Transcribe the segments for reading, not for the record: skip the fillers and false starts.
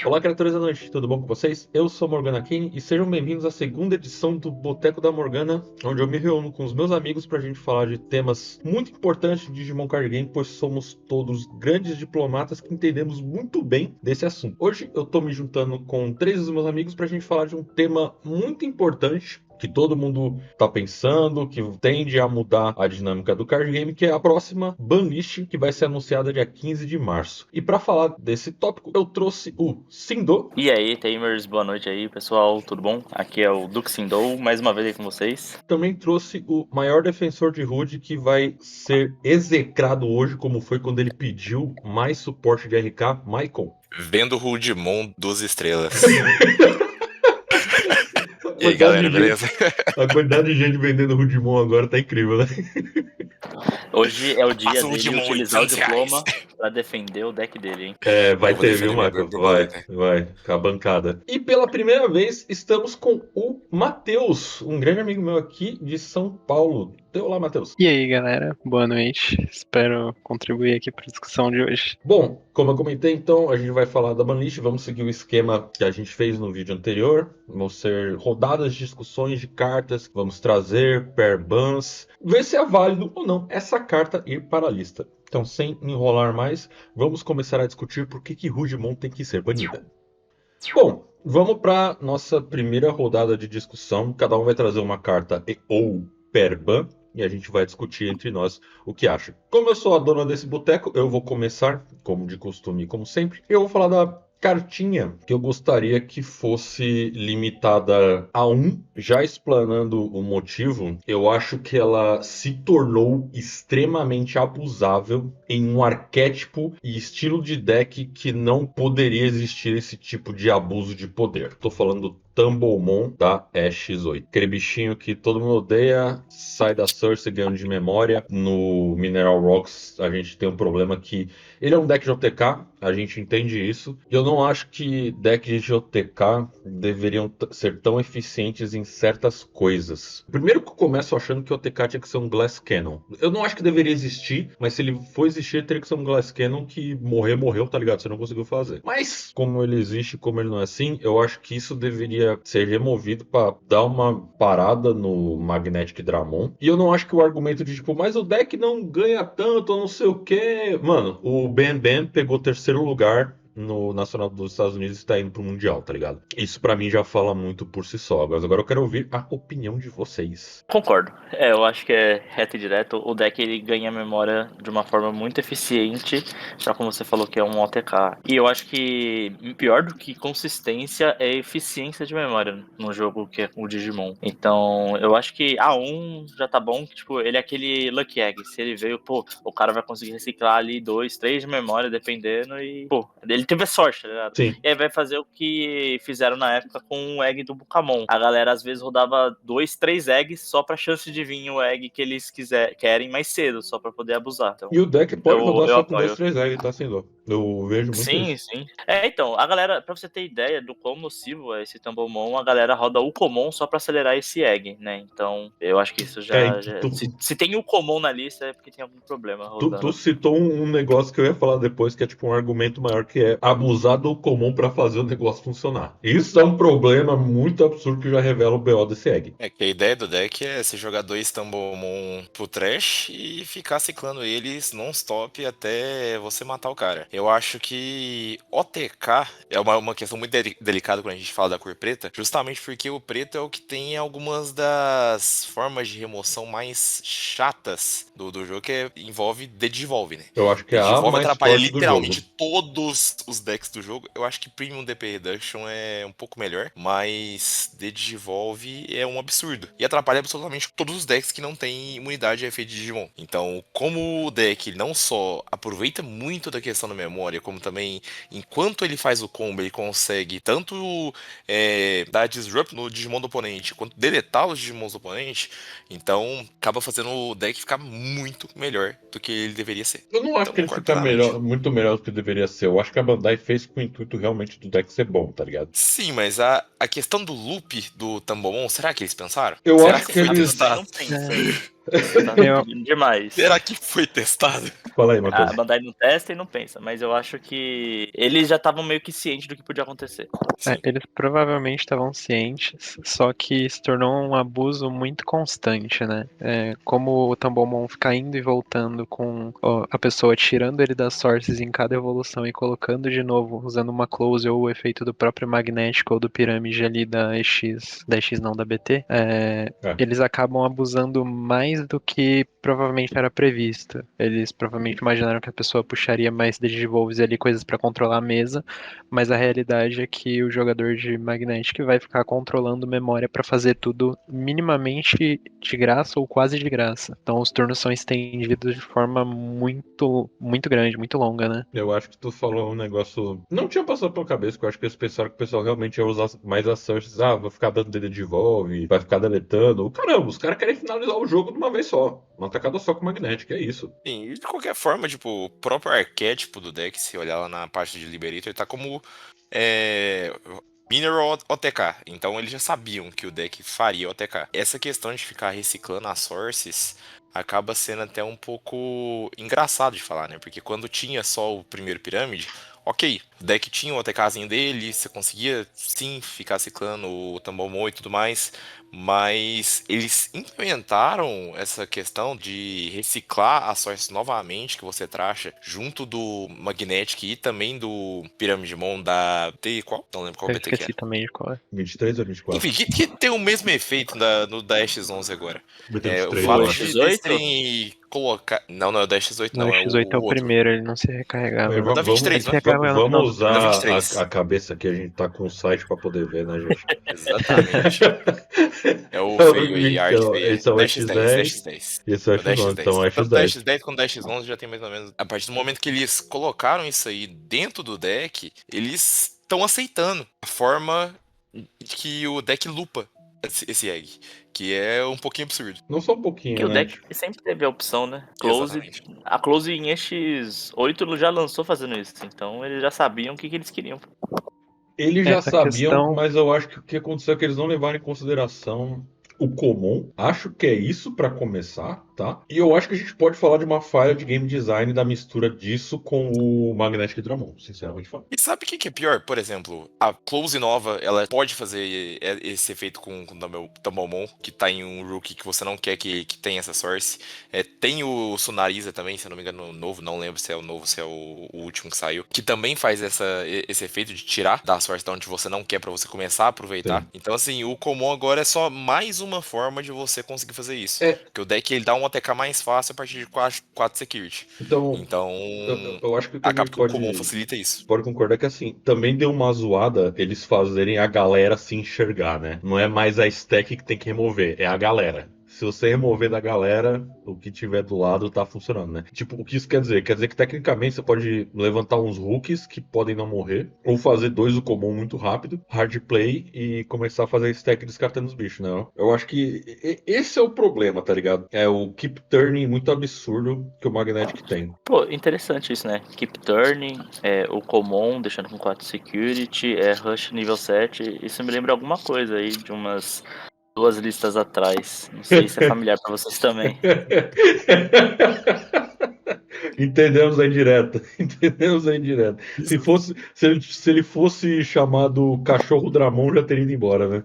Olá, criaturas da noite, tudo bom com vocês? Eu sou Morgana Kane e sejam bem-vindos à segunda edição do Boteco da Morgana, onde eu me reúno com os meus amigos para a gente falar de temas muito importantes de Digimon Card Game, pois somos todos grandes diplomatas que entendemos muito bem desse assunto. Hoje eu tô me juntando com três dos meus amigos para a gente falar de um tema muito importante que todo mundo tá pensando, que tende a mudar a dinâmica do card game, que é a próxima banlist, que vai ser anunciada dia 15 de março. E para falar desse tópico, eu trouxe o Sindô. E aí, Tamers, boa noite aí, pessoal, tudo bom? Aqui é o Duke Sindou, mais uma vez aí com vocês. Também trouxe o maior defensor de Rude, que vai ser execrado hoje, como foi quando ele pediu mais suporte de RK, Michael. Vendo o Rudimon 2 estrelas. E aí, Quantidade galera, de gente- beleza? A quantidade de gente vendendo Rudimon agora tá incrível, né? Hoje é o dia Passa o dele Rudimon utilizar o 800 reais. diploma pra defender o deck dele, hein? É, vai Eu vou ter, defender viu, minha Michael? borboleta. Vai, com a bancada. E pela primeira vez, estamos com o Matheus, um grande amigo meu aqui de São Paulo. Olá, Matheus. E aí, galera, boa noite. Espero contribuir aqui para a discussão de hoje. Bom, como eu comentei, então, a gente vai falar da banlist, vamos seguir o esquema que a gente fez no vídeo anterior. Vão ser rodadas de discussões de cartas, vamos trazer pair bans, ver se é válido ou não essa carta ir para a lista. Então, sem enrolar mais, vamos começar a discutir por que Rudimon tem que ser banida. Bom, vamos para nossa primeira rodada de discussão. Cada um vai trazer uma carta ou pair ban. E a gente vai discutir entre nós o que acha. Como eu sou a dona desse boteco, eu vou começar, como de costume, como sempre. Eu vou falar da cartinha que eu gostaria que fosse limitada a 1. Já explanando o motivo, eu acho que ela se tornou extremamente abusável em um arquétipo e estilo de deck que não poderia existir esse tipo de abuso de poder. Estou falando do Tumblemon da X8. Aquele bichinho que todo mundo odeia, sai da Cersei ganhando de memória. No Mineral Rocks a gente tem um problema que ele é um deck de OTK, a gente entende isso. E eu não acho que decks de OTK deveriam ser tão eficientes em certas coisas. Primeiro que eu começo achando que o OTK tinha que ser um Glass Cannon. Eu não acho que deveria existir, mas se ele for existir, teria que ser um Glass Cannon que morreu, tá ligado? Você não conseguiu fazer. Mas, como ele existe, como ele não é assim, eu acho que isso deveria ser removido para dar uma parada no Magnetic Dramon. E eu não acho que o argumento de tipo, mas o deck não ganha tanto, ou não sei o que. Mano, o Ben Ben pegou terceiro lugar no Nacional dos Estados Unidos e está indo pro Mundial, tá ligado? Isso pra mim já fala muito por si só. Mas agora eu quero ouvir a opinião de vocês. Concordo. Eu acho que é reto e direto. O deck ele ganha memória de uma forma muito eficiente, já como você falou que é um OTK. E eu acho que pior do que consistência é eficiência de memória no jogo que é o Digimon. Então, eu acho que A1 já tá bom, que tipo, ele é aquele Lucky Egg. Se ele veio, pô, o cara vai conseguir reciclar ali 2, 3 de memória, dependendo, e, pô, ele teve sorte, tá ligado? Sim. E aí vai fazer o que fizeram na época com o egg do Bukamon. A galera às vezes rodava 2, 3 eggs só pra chance de vir o egg que eles querem mais cedo, só pra poder abusar. Então, E o deck pode rodar eu só com apoio. 2, 3 eggs, tá sem dó. Eu vejo muito Sim, isso. sim. Então, a galera, pra você ter ideia do quão nocivo é esse Tumblemon, a galera roda o Common só pra acelerar esse egg, né? Então, eu acho que isso se tem o Common na lista é porque tem algum problema rodando. Tu citou um negócio que eu ia falar depois, que é tipo um argumento maior, que é abusar do comum pra fazer o negócio funcionar. Isso é um problema muito absurdo que já revela o BO desse egg. É que a ideia do deck é você jogar 2 Tumblemon pro trash e ficar ciclando eles non-stop até você matar o cara. Eu acho que OTK é uma questão muito delicada quando a gente fala da cor preta, justamente porque o preto é o que tem algumas das formas de remoção mais chatas do jogo, que envolve Dedivolve, né? Eu acho que é a Dedivolve mais atrapalha forte do literalmente jogo. todos os decks do jogo. Eu acho que Premium DP Reduction é um pouco melhor, mas Dedivolve é um absurdo. E atrapalha absolutamente todos os decks que não têm imunidade a efeito de Digimon. Então, como o deck não só aproveita muito da questão da memória, como também, enquanto ele faz o combo, ele consegue tanto dar disrupt no Digimon do oponente, quanto deletar os Digimons do oponente, então acaba fazendo o deck ficar muito melhor do que ele deveria ser. Eu não acho Então, que ele concordo fica plenamente. muito melhor do que deveria ser. Eu acho que a Bandai fez com o intuito realmente do deck ser bom, tá ligado? Sim, mas a questão do loop do Tumblemon, será que eles pensaram? Eu Será acho que que foi eles- testado? Não pensa. Você tá pedindo demais. Será que foi testado? Fala aí, A Matheus. Bandai não testa e não pensa, mas eu acho que eles já estavam meio que cientes do que podia acontecer. Sim. Eles provavelmente estavam cientes, só que se tornou um abuso muito constante, né? Como o Tambomon ficar indo e voltando com a pessoa tirando ele das sources em cada evolução e colocando de novo, usando uma close ou o efeito do próprio magnético ou do pirâmide ali da EX, não, da BT, eles acabam abusando mais do que provavelmente era previsto. Eles provavelmente imaginaram que a pessoa puxaria mais Digivolves ali, coisas pra controlar a mesa, mas a realidade é que o jogador de Magnetic vai ficar controlando memória pra fazer tudo minimamente de graça ou quase de graça. Então os turnos são estendidos de forma muito, muito grande, muito longa, né? Eu acho que tu falou um negócio. Não tinha passado pela cabeça, que eu acho que eles pensaram que o pessoal realmente ia usar mais as searches. Vai ficar dando dedo de Evolve, vai ficar deletando. Caramba, os caras querem finalizar o jogo de uma vez só. Uma tacada só com o Magnetic, é isso. Sim, e de qualquer forma, tipo, o próprio arquétipo do deck, se olhar lá na parte de Liberator, ele tá como Mineral OTK. Então eles já sabiam que o deck faria OTK. Essa questão de ficar reciclando as sources acaba sendo até um pouco engraçado de falar, né? Porque quando tinha só o primeiro pirâmide, ok, o deck tinha o OTKzinho dele, você conseguia sim ficar ciclando o Tambomon e tudo mais, mas eles implementaram essa questão de reciclar as sources novamente que você tracha junto do Magnetic e também do Pyramidmon da T qual? Não lembro qual Eu BT que esqueci é. também de qual é. 23 ou 24? Enfim, que tem o mesmo efeito no da X11 agora. BT O 23, fato eu O acho. de X8? eles terem colocar. Não, não é o da X8, No não, é X8 é o o outro. primeiro, ele não se recarregava. Mas É o da 23, Ele se né? recarregava no final Vamos do turno. Da usar 23. a cabeça que a gente tá com o site pra poder ver, né, gente? Exatamente. É o feio aí, a arte Então, feia. esse é o Da X10, da X10 X10. e esse é o É o da X11. X10. Então, é Tanto da X10. X10 quanto da X11 já tem mais ou menos. A partir do momento que eles colocaram isso aí dentro do deck, eles estão aceitando a forma que o deck lupa esse egg. Que é um pouquinho absurdo. Não só um Que pouquinho, o né? deck sempre teve a opção, né? Close. Exatamente. A Close em X8 já lançou fazendo isso. Então eles já sabiam o que eles queriam. Eles já A sabiam, questão mas eu acho que o que aconteceu é que eles não levaram em consideração o comum. Acho que é isso pra começar, tá? E eu acho que a gente pode falar de uma falha de game design da mistura disso com o Magnetic Dramon, sinceramente falando. E sabe o que é pior? Por exemplo, a Close nova, ela pode fazer esse efeito com o Tambomon, que tá em um Rookie que você não quer que tenha essa source. Tem o Sunariza também, se eu não me engano, novo, não lembro se é o novo, se é o último que saiu, que também faz esse efeito de tirar da source de onde você não quer pra você começar a aproveitar. Sim. Então, assim, o Common agora é só mais uma forma de você conseguir fazer isso. É. Porque o deck ele dá um ATK mais fácil a partir de 4 security. Então, eu acho que o que a acaba gente que o Common facilita isso. pode concordar que assim, também deu uma zoada eles fazerem a galera se enxergar, né? Não é mais a stack que tem que remover, é a galera. Se você remover da galera, o que tiver do lado tá funcionando, né? Tipo, o que isso quer dizer? Quer dizer que tecnicamente você pode levantar uns hooks que podem não morrer, ou fazer dois do comum muito rápido, hard play, e começar a fazer stack descartando os bichos, né? Eu acho que esse é o problema, tá ligado? É o keep turning muito absurdo que o Magnetic tem. Pô, interessante isso, né? Keep turning, o Common, deixando com 4 security, Rush nível 7. Isso me lembra alguma coisa aí de umas 2 listas atrás. Não sei se é familiar pra vocês também. Entendemos a indireta. Entendemos a indireta. Se ele fosse chamado Cachorro Dramon, já teria ido embora, né?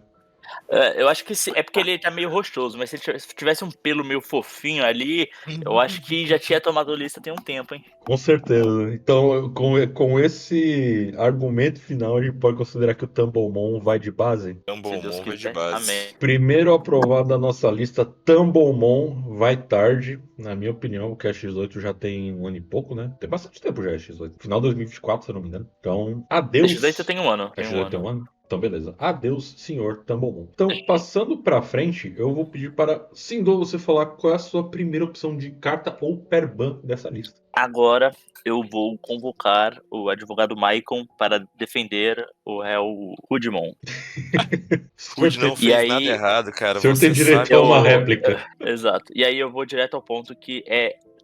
Eu acho que é porque ele tá meio rochoso, mas se tivesse um pelo meio fofinho ali, eu acho que já tinha tomado lista tem um tempo, hein? Com certeza. Então, com esse argumento final, a gente pode considerar que o Tumblemon vai de base. Se Deus Tumblemon vai de quiser. base. Amém. Primeiro aprovado da nossa lista, Tumblemon vai tarde. Na minha opinião, porque a X8 já tem um ano e pouco, né? Tem bastante tempo já a X8. Final de 2024, se eu não me engano. Então, adeus. Deixa eu ver, tem um ano. A Tem um X8 tem ano. um ano? Então, beleza. Adeus, senhor Tumblemon. Então, passando pra frente, eu vou pedir para Sindô você falar qual é a sua primeira opção de carta ou perban dessa lista. Agora eu vou convocar o advogado Maicon para defender o réu Rudimon. Rude não E fez aí- nada errado, cara. O senhor tem Você direito sabe. a uma réplica. Exato. E aí eu vou direto ao ponto que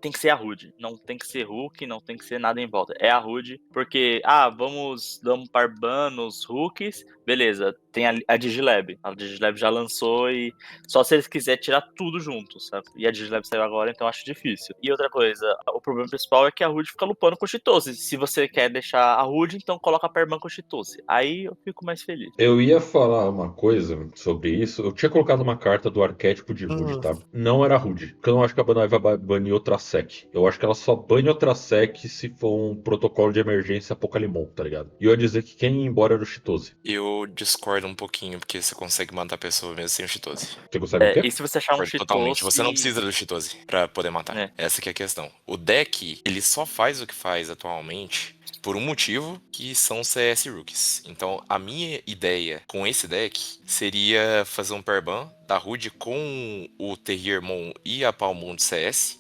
tem que ser a Rude. Não tem que ser Hulk, não tem que ser nada em volta. É a Rude, porque, vamos dar um par ban nos Hulks. Beleza, tem a Digilab. A Digilab já lançou e só se eles quiserem tirar tudo junto, sabe? E a Digilab saiu agora, então eu acho difícil. E outra coisa, o problema principal é que a HUD fica lupando com o Chitose. Se você quer deixar a HUD, então coloca a Perban com o Chitose. Aí eu fico mais feliz. Eu ia falar uma coisa sobre isso. Eu tinha colocado uma carta do arquétipo de HUD, tá? Não era HUD. Porque eu não acho que a Bandai vai banir outra sec. Eu acho que ela só bane outra sec se for um protocolo de emergência Apocalimon, tá ligado? E eu ia dizer que quem ia embora era o Chitose. Eu discordo um pouquinho, porque você consegue matar a pessoa mesmo sem o Chitose. Você consegue o quê? E se você achar um Concordo totalmente. Chitose... Você não precisa do Chitose pra poder matar. Essa que é a questão. O deck, ele só faz o que faz atualmente por um motivo, que são CS Rookies. Então, a minha ideia com esse deck seria fazer um Perban da HUD com o Terriermon e a Palmon de CS.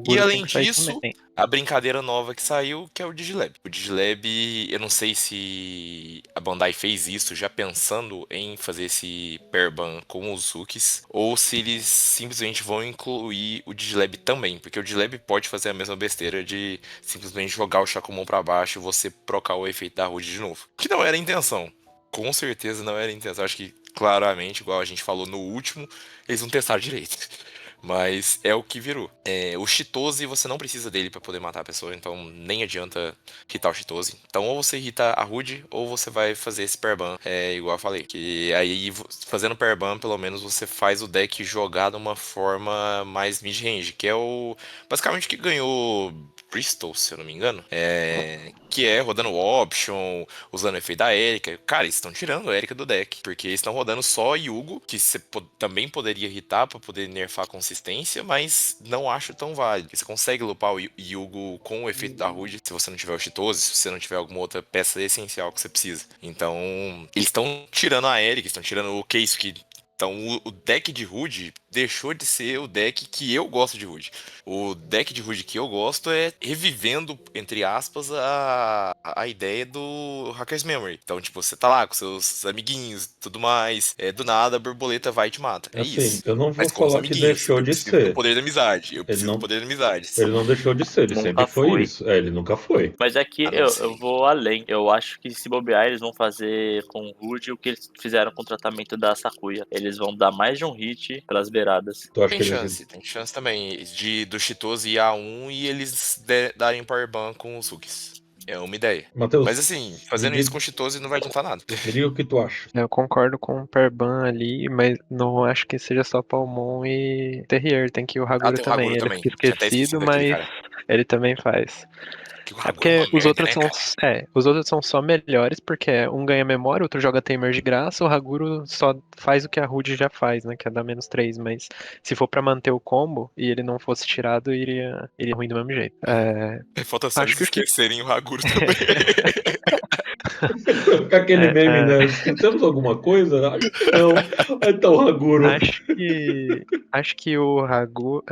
E além disso, a brincadeira nova que saiu, que é o Digilab. O Digilab, eu não sei se a Bandai fez isso já pensando em fazer esse Perban com os Rookies, ou se eles simplesmente vão incluir o Digilab também, porque o Digilab pode fazer a mesma besteira de simplesmente jogar o Shakumon pra baixo e você procar o efeito da HUD de novo. Que não era a intenção. Com certeza não era a intenção. Acho que claramente, igual a gente falou no último, eles não testaram direito. Mas é o que virou. O Chitose, você não precisa dele pra poder matar a pessoa, então nem adianta hitar o Chitose. Então ou você hita a HUD, ou você vai fazer esse Perban, igual eu falei. Que aí, fazendo Perban, pelo menos você faz o deck jogar de uma forma mais mid-range, que é o basicamente que ganhou Bristol, se eu não me engano. Que é rodando Option, usando o efeito da Erika. Cara, eles estão tirando a Erika do deck, porque eles estão rodando só Yugo, que você também poderia irritar pra poder nerfar a consistência, mas não acho tão válido. Você consegue lupar o Yugo com o efeito da HUD se você não tiver o Chitose, se você não tiver alguma outra peça essencial que você precisa. Então, eles estão tirando a Erika, estão tirando o Keisuke. Então, o deck de HUD deixou de ser o deck que eu gosto de HUD. O deck de HUD que eu gosto é revivendo, entre aspas, a ideia do Hacker's Memory. Então, tipo, você tá lá com seus amiguinhos, tudo mais, do nada a borboleta vai e te mata. É assim, isso. eu não vou Mas com os falar que amiguinhos, deixou eu de preciso do ser. poder da amizade. Eu preciso não- do poder da amizade. Ele não deixou de ser, ele Nunca sempre foi foi. isso. Ele nunca foi. Mas aqui Ah, não eu sei. vou além. Eu acho que se bobear, eles vão fazer com o HUD o que eles fizeram com o tratamento da Sakuya. Eles vão dar mais de um hit pelas beiradas. Tu acha que Tem chance também do Chitose ir A1 e eles darem Power Ban com os Rookies. É uma ideia. Matheus, Mas assim, fazendo me isso com o Chitose não vai adiantar nada. me diga o que tu acha. Eu concordo com o Perban ali, mas não acho que seja só Palmon e Terrier. Tem que ir o Haguro Tem o também. Haguro Ele também. fica Tinha até esquecido, esquecido daquele mas cara. ele também faz. Que o É Haguro porque uma os merda, outros né, são. cara? Os outros são só melhores, porque um ganha memória, o outro joga Tamer de graça, o Haguro só faz o que a HUD já faz, né? Que é dar menos 3, mas se for pra manter o combo e ele não fosse tirado, iria ruim do mesmo jeito. Falta só Acho eles que o que. esquecerem o Haguro também. Com aquele meme, né? Esquecemos alguma coisa? Acho que não. Então, Haguro. Acho que o Hagu,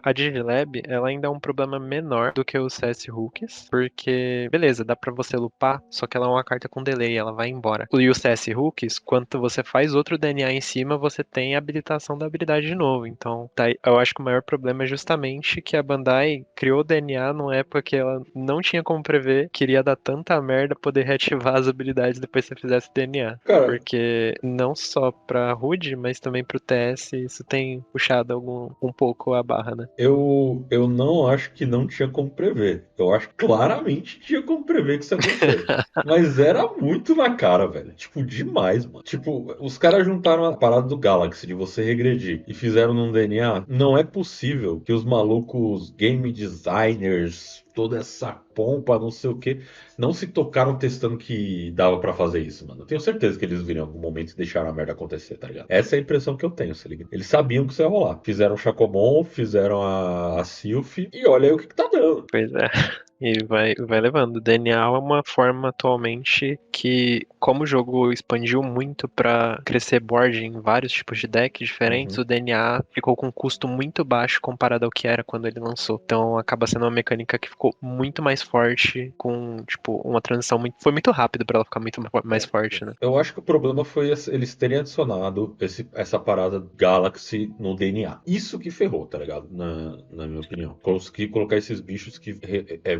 a Digilab, ela ainda é um problema menor do que o CS Rookies, porque, beleza, dá pra você lupar, só que ela é uma carta com delay, ela vai embora. E o CS Rookies, quando você faz outro DNA em cima, você tem a habilitação da habilidade de novo. Então, eu acho que o maior problema é justamente que a Bandai criou o DNA numa época que ela não tinha como prever, queria dar tanta merda poder reativar as habilidades depois que você fizesse DNA. Cara, Porque não só pra HUD, mas também pro TS, isso tem puxado um pouco a barra, né? eu não acho que não tinha como prever. Eu acho que claramente tinha como prever que isso ia acontecer. Mas era muito na cara, velho. Tipo, demais, mano. Tipo, os caras juntaram a parada do Galaxy de você regredir e fizeram num DNA. Não é possível que os malucos game designers, toda essa pompa, não sei o que, não se tocaram testando que dava pra fazer isso, mano. Eu tenho certeza que eles viram em algum momento e deixaram a merda acontecer, tá ligado? Essa é a impressão que eu tenho, se liga. Eles sabiam que isso ia rolar. Fizeram o Chacomon, fizeram a Sylph e olha aí o que tá dando. Pois é. E vai levando. O DNA é uma forma atualmente que, como o jogo expandiu muito pra crescer board em vários tipos de decks diferentes, o DNA ficou com um custo muito baixo comparado ao que era quando ele lançou. Então acaba sendo uma mecânica que ficou muito mais forte, com tipo uma transição foi muito rápido pra ela ficar muito mais forte, né? Eu acho que o problema foi eles terem adicionado essa parada Galaxy no DNA. Isso que ferrou, tá ligado? Na minha opinião. Consegui colocar esses bichos que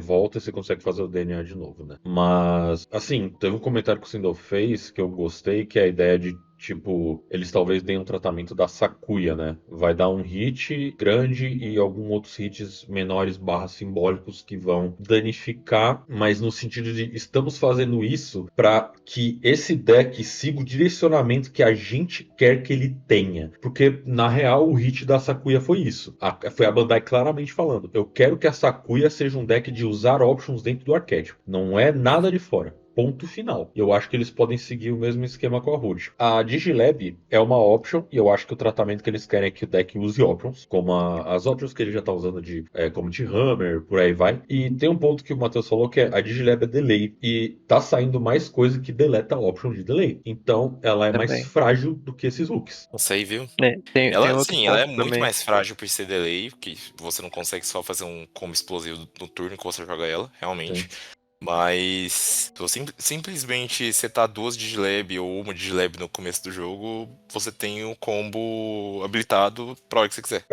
volta e você consegue fazer o DNA de novo, né? Mas, assim, teve um comentário que o Sindel fez que eu gostei, que é a ideia de, tipo, eles talvez deem um tratamento da Sakuya, né? Vai dar um hit grande e alguns outros hits menores barra simbólicos que vão danificar, mas no sentido de estamos fazendo isso para que esse deck siga o direcionamento que a gente quer que ele tenha. Porque, na real, o hit da Sakuya foi isso. Foi a Bandai claramente falando. Eu quero que a Sakuya seja um deck de usar options dentro do arquétipo. Não é nada de fora. Ponto final. Eu acho que eles podem seguir o mesmo esquema com a Root. A Digilab é uma option, e eu acho que o tratamento que eles querem é que o deck use options, como as options que ele já tá usando de Comet Hammer, por aí vai. E tem um ponto que o Matheus falou que a Digilab é delay, e tá saindo mais coisa que deleta option de delay. Então ela é mais Também. frágil do que esses hooks. Não sei, viu? Tem Ela, outro sim, ela é ponto muito também. mais frágil por ser delay, que você não consegue só fazer um combo explosivo no turno que você joga ela, realmente. Mas se você simplesmente setar 2 Digilab ou uma Digilab no começo do jogo, você tem o combo habilitado pra hora que você quiser.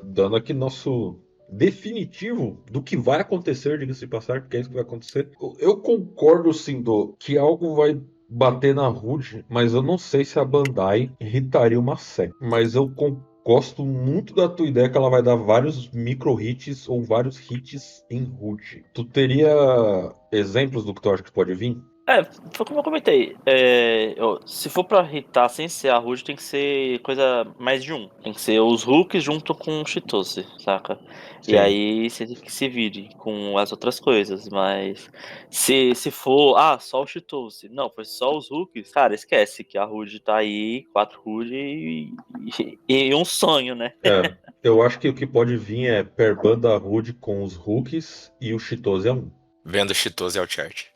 Dando aqui nosso definitivo do que vai acontecer, diga-se de passagem, porque é isso que vai acontecer. Eu concordo, Sindô, que algo vai bater na Rude, mas eu não sei se a Bandai irritaria uma SEC. Mas eu gosto muito da tua ideia que ela vai dar vários micro hits ou vários hits em Rude. Tu teria exemplos do que tu acha que pode vir? Foi como eu comentei. Se for pra hitar sem ser a Rude, tem que ser coisa mais de um. Tem que ser os hooks junto com o Chitose, saca? Sim. E aí você tem que se vire com as outras coisas. Mas se for, só o Chitose. Não, foi só os hooks. Cara, esquece que a Rude tá aí, 4 Rude e um sonho, né? Eu acho que o que pode vir é Perbanda Rude com os hooks e o Chitose é um. Vendo Chitose ao chart.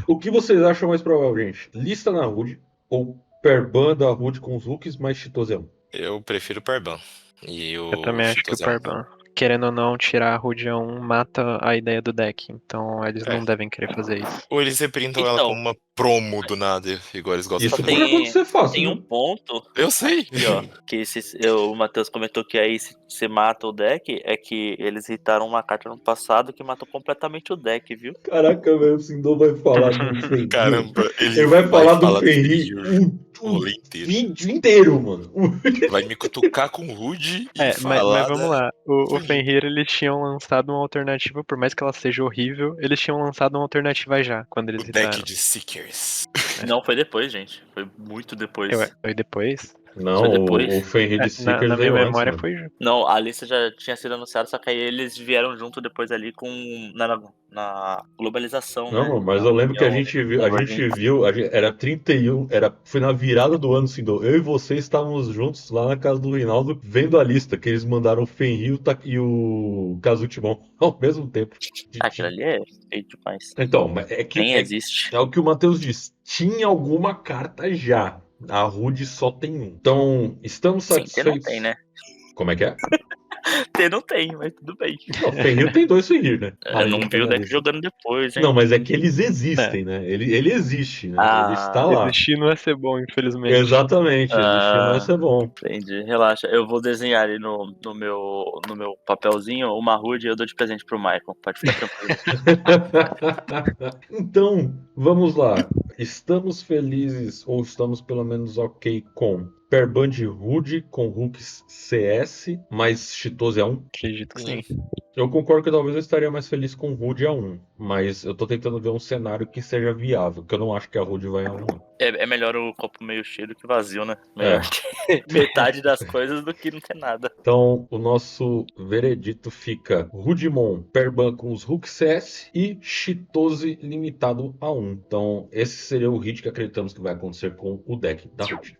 O que vocês acham mais provável, gente? Lista na Rude ou Perbanda Rude com os hooks mais Chitose é um? Eu prefiro o Perban. E Eu o também acho que o Chitose é um. Parban, querendo ou não, tirar a Rude 1 mata a ideia do deck. Então eles não devem querer fazer isso. Ou eles reprintam ela Então, como uma promo do nada, igual eles gostam Isso de só fazer. pode acontecer fácil, tem um viu? ponto Eu sei. aqui, ó. Que o Matheus comentou que aí se você mata o deck, é que eles irritaram uma carta no passado que matou completamente o deck, viu? Caraca, velho, o Sindor vai falar do Fenrir. Caramba, Ele vai falar do falar do Fenrir Fenrir o o rolê inteiro. vídeo inteiro, mano. Vai me cutucar com o Rude e Mas falar vamos lá. O Fenrir, eles tinham lançado uma alternativa, por mais que ela seja horrível, eles tinham lançado uma alternativa já, quando eles o deck hitaram. de Seekers. Não, foi depois, gente. Foi muito depois. Foi depois? Não, Foi depois? o Fenrir de Seekers Na minha veio antes, memória mano. foi. Não, a lista já tinha sido anunciada, só que aí eles vieram junto depois ali com na globalização, Não, né? mano, mas eu lembro que a União gente viu, era 31, foi na virada do ano, Sindor. Eu e você estávamos juntos lá na casa do Reinaldo, vendo a lista, que eles mandaram o Fenrir e o Kazutimon ao mesmo tempo. Aquilo ali é feio demais. Então, mas é que Nem existe. é o que o Matheus disse. Tinha alguma carta já. A Rude só tem um. Então, estamos Sim, ter não satisfeitos. tem, né? Como é que é? Ter não tem, mas tudo bem. Não, Fenrir tem 2 Fenrir, né? Eu não vi o deck jogando depois, hein? Não, mas é que eles existem, né? Ele existe, né? Ele está lá. Existir não é ser bom, infelizmente. Exatamente, existir não vai ser bom. Entendi, relaxa. Eu vou desenhar ali no meu papelzinho uma Rude e eu dou de presente pro Michael. Pode ficar tranquilo. Então, vamos lá. Estamos felizes, ou estamos pelo menos ok com Perband Rude com hooks CS, mais Chitose A1? Acredito que sim. Eu concordo que talvez eu estaria mais feliz com Rude A1, mas eu tô tentando ver um cenário que seja viável, que eu não acho que a Rude vai A1, não. É melhor o copo meio cheio do que vazio, né? Melhor ter metade das coisas do que não ter nada. Então, o nosso veredito fica Rudimon, Perban com os hooks CS e Chitose limitado a 1. Então, esse seria o hit que acreditamos que vai acontecer com o deck da Rude.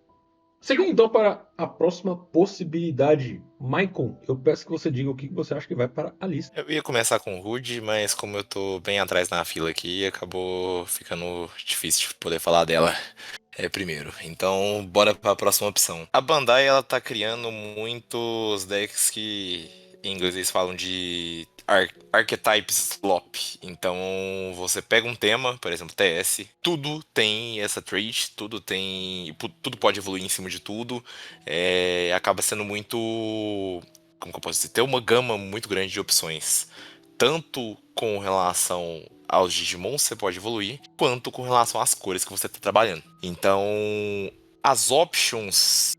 Seguindo então para a próxima possibilidade. Maicon, eu peço que você diga o que você acha que vai para a lista. Eu ia começar com o Rude, mas como eu tô bem atrás na fila aqui, acabou ficando difícil de poder falar dela primeiro. Então, bora para a próxima opção. A Bandai, ela tá criando muitos decks que em inglês eles falam de Archetypes Slop. Então, você pega um tema, por exemplo, TS, tudo tem essa trait, tudo pode evoluir em cima de tudo. Acaba sendo muito... Como que eu posso dizer? Tem uma gama muito grande de opções. tanto com relação aos Digimons que você pode evoluir, quanto com relação às cores que você está trabalhando. Então, as options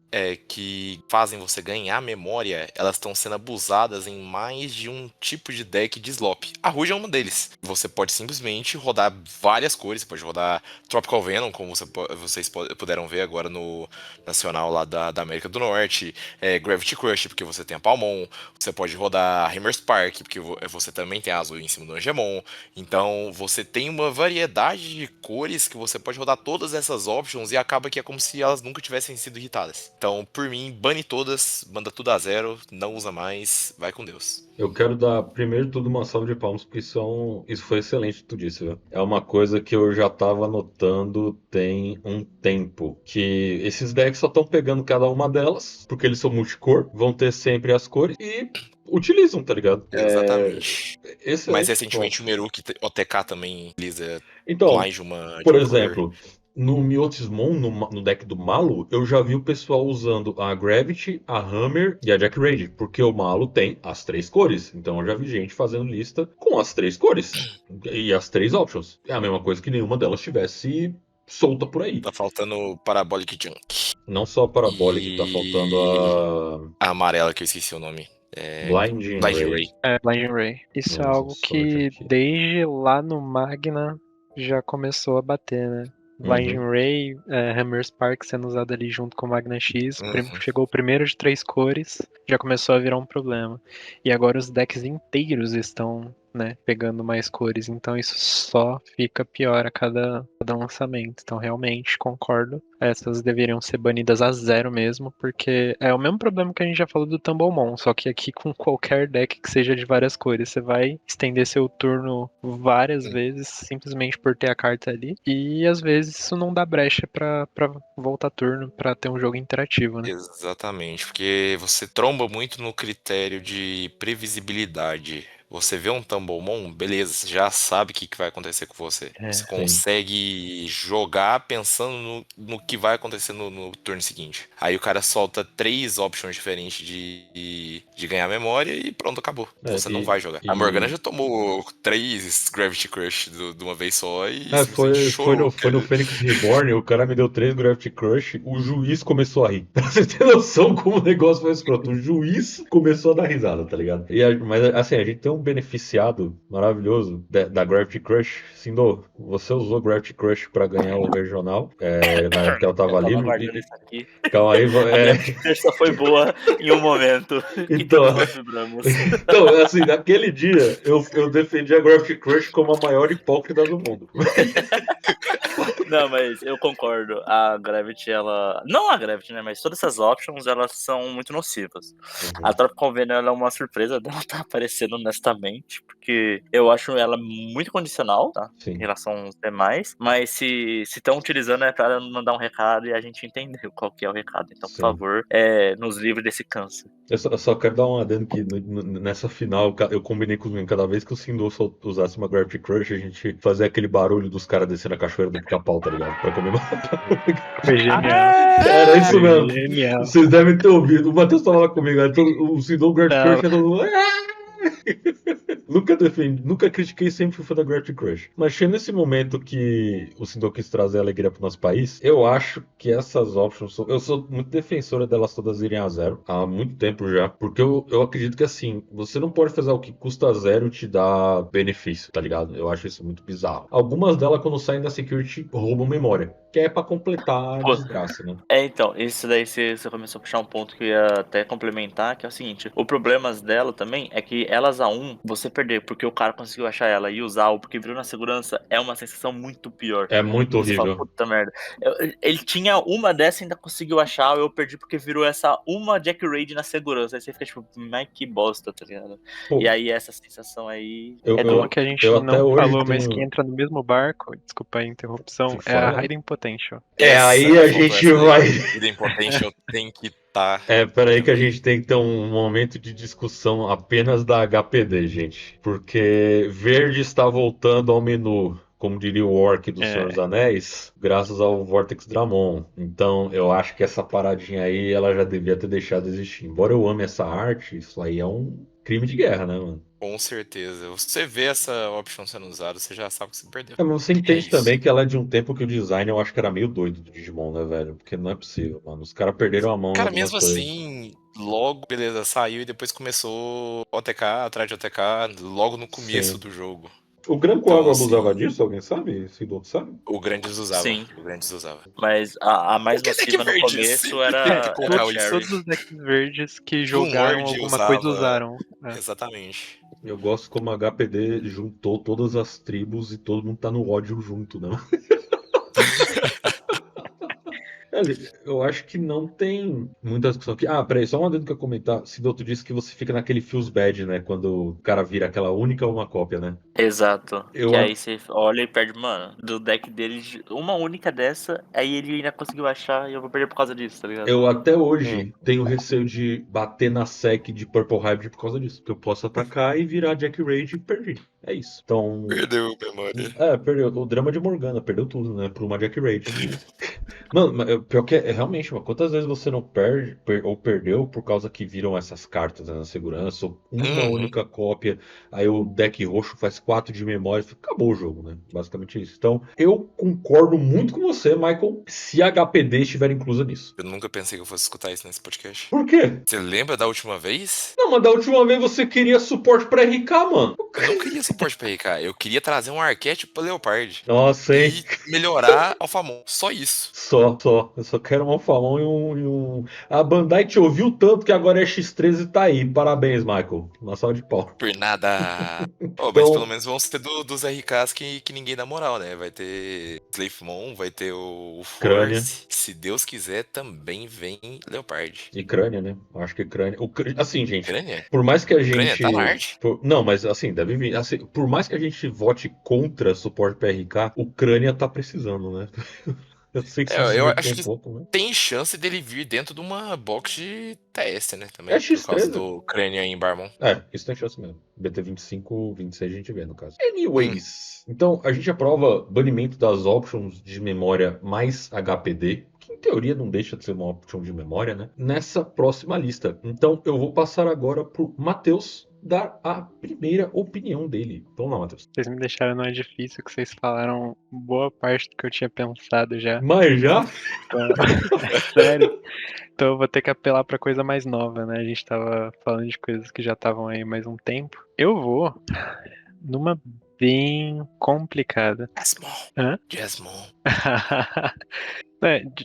que fazem você ganhar memória, elas estão sendo abusadas em mais de um tipo de deck de slop. A Rouge é um deles. Você pode simplesmente rodar várias cores, você pode rodar Tropical Venom, como vocês puderam ver agora no Nacional lá da América do Norte, Gravity Crush, porque você tem a Palmon, você pode rodar Hammer Spark, porque você também tem a azul em cima do Angemon. Então você tem uma variedade de cores que você pode rodar todas essas options e acaba que é como se elas nunca tivessem sido irritadas. Então, por mim, bane todas, manda tudo a zero, não usa mais, vai com Deus. Eu quero dar, primeiro de tudo, uma salva de palmas, porque isso foi excelente que tu disse, viu? É uma coisa que eu já tava notando tem um tempo, que esses decks só estão pegando cada uma delas, porque eles são multicor, vão ter sempre as cores, e utilizam, tá ligado? Exatamente. Excelente. Mais recentemente o Meruki OTK também utiliza Então, mais de uma por cor. exemplo, no Miotismon, no deck do Malo, eu já vi o pessoal usando a Gravity, a Hammer e a Jack Raid, porque o Malo tem as 3 cores. Então eu já vi gente fazendo lista com as 3 cores e as 3 options. É a mesma coisa que nenhuma delas tivesse solta por aí. Tá faltando Parabolic Junk. Não só a Parabolic, tá faltando a amarela, que eu esqueci o nome. Blinding Ray. Blinding Ray. Isso é Nossa, algo só que aqui. desde lá no Magna já começou a bater, né? Blinding Ray, Hammer Spark sendo usado ali junto com o Magna X, chegou o primeiro de 3 cores, já começou a virar um problema. E agora os decks inteiros estão, né, pegando mais cores, então isso só fica pior a cada lançamento. Então realmente concordo, essas deveriam ser banidas a zero mesmo, porque é o mesmo problema que a gente já falou do Tumblemon, só que aqui com qualquer deck que seja de várias cores, você vai estender seu turno várias vezes, simplesmente por ter a carta ali, e às vezes isso não dá brecha pra voltar turno, pra ter um jogo interativo, né? Exatamente, porque você tromba muito no critério de previsibilidade. Você vê um Tumblemon, beleza, você já sabe o que vai acontecer com você. Você consegue jogar pensando no que vai acontecer no turno seguinte. Aí o cara solta 3 options diferentes de ganhar memória e pronto, acabou. Você não vai jogar. A Morgana já tomou 3 Gravity Crush de uma vez só e foi no Phoenix Reborn, o cara me deu 3 Gravity Crush, o juiz começou a rir. Pra você ter noção como o negócio foi escroto. O juiz começou a dar risada, tá ligado? Mas assim, a gente tem um beneficiado maravilhoso da Gravity Crush. Sindo, você usou Gravity Crush pra ganhar o regional, na época que ela tava livre. Isso aqui. Calma aí, A minha terça foi boa em um momento. Então, que nós vibramos. Então, assim, naquele dia eu defendi a Gravity Crush como a maior hipócrita do mundo. Não, mas eu concordo. A Gravity, ela... Não a Gravity, né? Mas todas essas options, elas são muito nocivas. A Tropical Venom, ela é uma surpresa dela tá aparecendo honestamente, porque eu acho ela muito condicional, tá? Sim. Em relação aos demais. Mas se estão utilizando é pra mandar um recado e a gente entender qual que é o recado. Então, por favor, nos livre desse câncer. Eu só quero dar um adendo que nessa final eu combinei com os meninos. Cada vez que o Sindor usasse uma Gravity Crush, a gente fazia aquele barulho dos caras descendo a cachoeira do pica-pau, tá ligado? Pra comemorar. Foi genial. Era isso mesmo. Genial. Vocês devem ter ouvido. O Matheus tava lá comigo. Então, o Sindor Gravity Crush era... Nunca critiquei, sempre fui fã da Gravity Crush. Mas chegando nesse momento que o Sindor quis trazer alegria pro nosso país, eu acho que essas options... Eu sou muito defensora delas todas irem a zero, há muito tempo já, porque eu acredito que assim, você não pode fazer o que custa zero te dar benefício, tá ligado? Eu acho isso muito bizarro. Algumas delas, quando saem da security, roubam memória, que é pra completar a desgraça, né? Então, isso daí você começou a puxar um ponto que eu ia até complementar, que é o seguinte, o problema dela também é que elas a 1, você perder porque o cara conseguiu achar ela e usar ou porque virou na segurança, é uma sensação muito pior. É muito Você horrível. fala, puta merda. Ele tinha uma dessa e ainda conseguiu achar, eu perdi porque virou essa uma Jack Raid na segurança. Aí você fica tipo, mas que bosta, tá ligado? E aí essa sensação aí uma que a gente não falou, mas que entra no mesmo barco, desculpa a interrupção, é a Hidden Potential. Aí a gente vai... Hidden Potential tem que peraí que a gente tem que ter um momento de discussão apenas da HPD, gente. Porque verde está voltando ao menu, como diria o Orc do Senhor dos Anéis, graças ao Vortex Dramon. Então eu acho que essa paradinha aí, ela já devia ter deixado de existir. Embora eu ame essa arte, isso aí é um crime de guerra, né, mano? Com certeza. Você vê essa option sendo usada, você já sabe que você perdeu. Mas você É entende isso. também que ela é de um tempo que o design eu acho que era meio doido do Digimon, né, velho? Porque não é possível, mano. Os caras perderam a mão em Cara, algumas mesmo coisas. assim, logo, beleza, saiu e depois começou OTK atrás de OTK logo no começo Sim. do jogo. O Branco Então, Água abusava assim, disso? Alguém sabe? Sidoto sabe? o Grandes usava. Sim. O Grandes usava. Mas a mais Porque deck nociva no verde começo sempre tenta era colocar isso. Cherry. Todos os decks verdes que jogaram Gloomlord alguma coisa usava. usaram. É. Exatamente. Eu gosto como a HPD juntou todas as tribos e todo mundo tá no ódio junto, né? Eu acho que não tem muita discussão aqui. Ah, peraí, só uma dentro que eu comentar. Sidoto disse que você fica naquele feels bad, né? Quando o cara vira aquela única uma cópia, né? Exato. Eu, Que a- aí você olha e perde, mano, do deck dele, uma única dessa, aí ele ainda conseguiu achar e eu vou perder por causa disso, tá ligado? eu até Hum. hoje tenho receio de bater na sec de Purple Hybrid por causa disso. Porque eu posso atacar e virar Jack Rage e perdi. É isso. Então. Perdeu a memória. Perdeu. O drama de Morgana, perdeu tudo, né? Por uma Jack Rage. Mano, mas pior que é realmente, mano, quantas vezes você não perde ou perdeu por causa que viram essas cartas, né, na segurança, ou uma Uhum. única cópia, aí o deck roxo faz 4 de memória, acabou o jogo, né? Basicamente isso. Então, eu concordo muito com você, Michael, se a HPD estiver inclusa nisso. Eu nunca pensei que eu fosse escutar isso nesse podcast. Por quê? Você lembra da última vez? Não, mas da última vez você queria suporte pra RK, mano. Eu não queria suporte pra RK, eu queria trazer um arquétipo pra Leopard. Nossa, hein? E melhorar Alphamon. Só isso. Só. Eu só quero um Alphamon e um. A Bandai te ouviu tanto que agora é X13 e tá aí. Parabéns, Michael. Uma salva de pau. Por nada. Oh, mas pelo Então, menos vão ser dos RKs que ninguém dá moral, né? Vai ter Slayfmon, vai ter o Crânia. Force. Se Deus quiser, também vem Leopard. E Crânia, né? Acho que Crânia. Assim, gente, Crânia? por mais que a Crânia gente. tá na arte? Não, mas assim, deve vir. Assim, por mais que a gente vote contra suporte PRK, o Crânia tá precisando, né? Eu sei que se Eu desvirtuou acho um que pouco, né? tem chance dele vir dentro de uma box de TS, né? É Também. Por causa X13. do Crânia em Barmon. Isso tem chance mesmo. BT25, 26 a gente vê, no caso. Anyways. Então, a gente aprova banimento das options de memória mais HPD, que em teoria não deixa de ser uma option de memória, né? Nessa próxima lista. Então, eu vou passar agora pro Matheus dar a primeira opinião dele. Vamos lá, Matheus. Vocês me deixaram numa difícil que vocês falaram boa parte do que eu tinha pensado já. Mas já? Sério. Então eu vou ter que apelar pra coisa mais nova, né? A gente tava falando de coisas que já estavam aí mais um tempo. Eu vou numa bem complicada. Jasmon. Hã? Jasmon.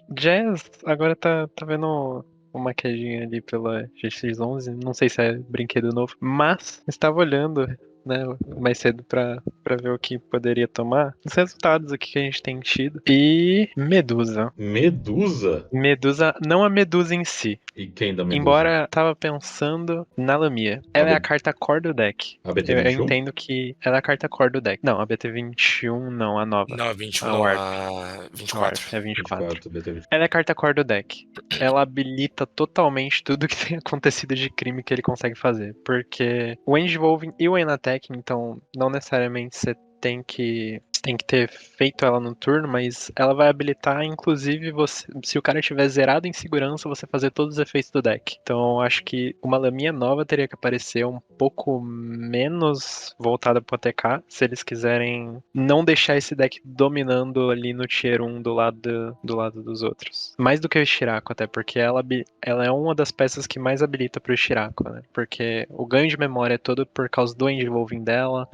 Jazz agora tá vendo uma quedinha ali pela GX11. Não sei se é brinquedo novo, mas estava olhando, né, mais cedo pra ver o que poderia tomar. Os resultados aqui que a gente tem tido. E Medusa. Medusa? Medusa, não a Medusa em si. E quem da Medusa? Embora tava pensando na Lamia. Ela é a carta core do deck. A Eu BT21? entendo que ela é a carta core do deck. Não, a BT21 não, a nova. Não, 21 A não, Warp. a A Warp, 24. é 24. BT21. Ela é a carta core do deck. Ela habilita totalmente tudo que tem acontecido de crime que ele consegue fazer. Porque o End Evolving e o Enattack, então não necessariamente você tem que ter feito ela no turno, mas ela vai habilitar, inclusive, você, se o cara estiver zerado em segurança, você fazer todos os efeitos do deck. Então, eu acho que uma Lamia nova teria que aparecer um pouco menos voltada pro ATK, se eles quiserem não deixar esse deck dominando ali no tier 1 do lado dos outros. Mais do que o Shirako, até, porque ela é uma das peças que mais habilita pro Shirako, né? Porque o ganho de memória é todo por causa do End Evolving dela,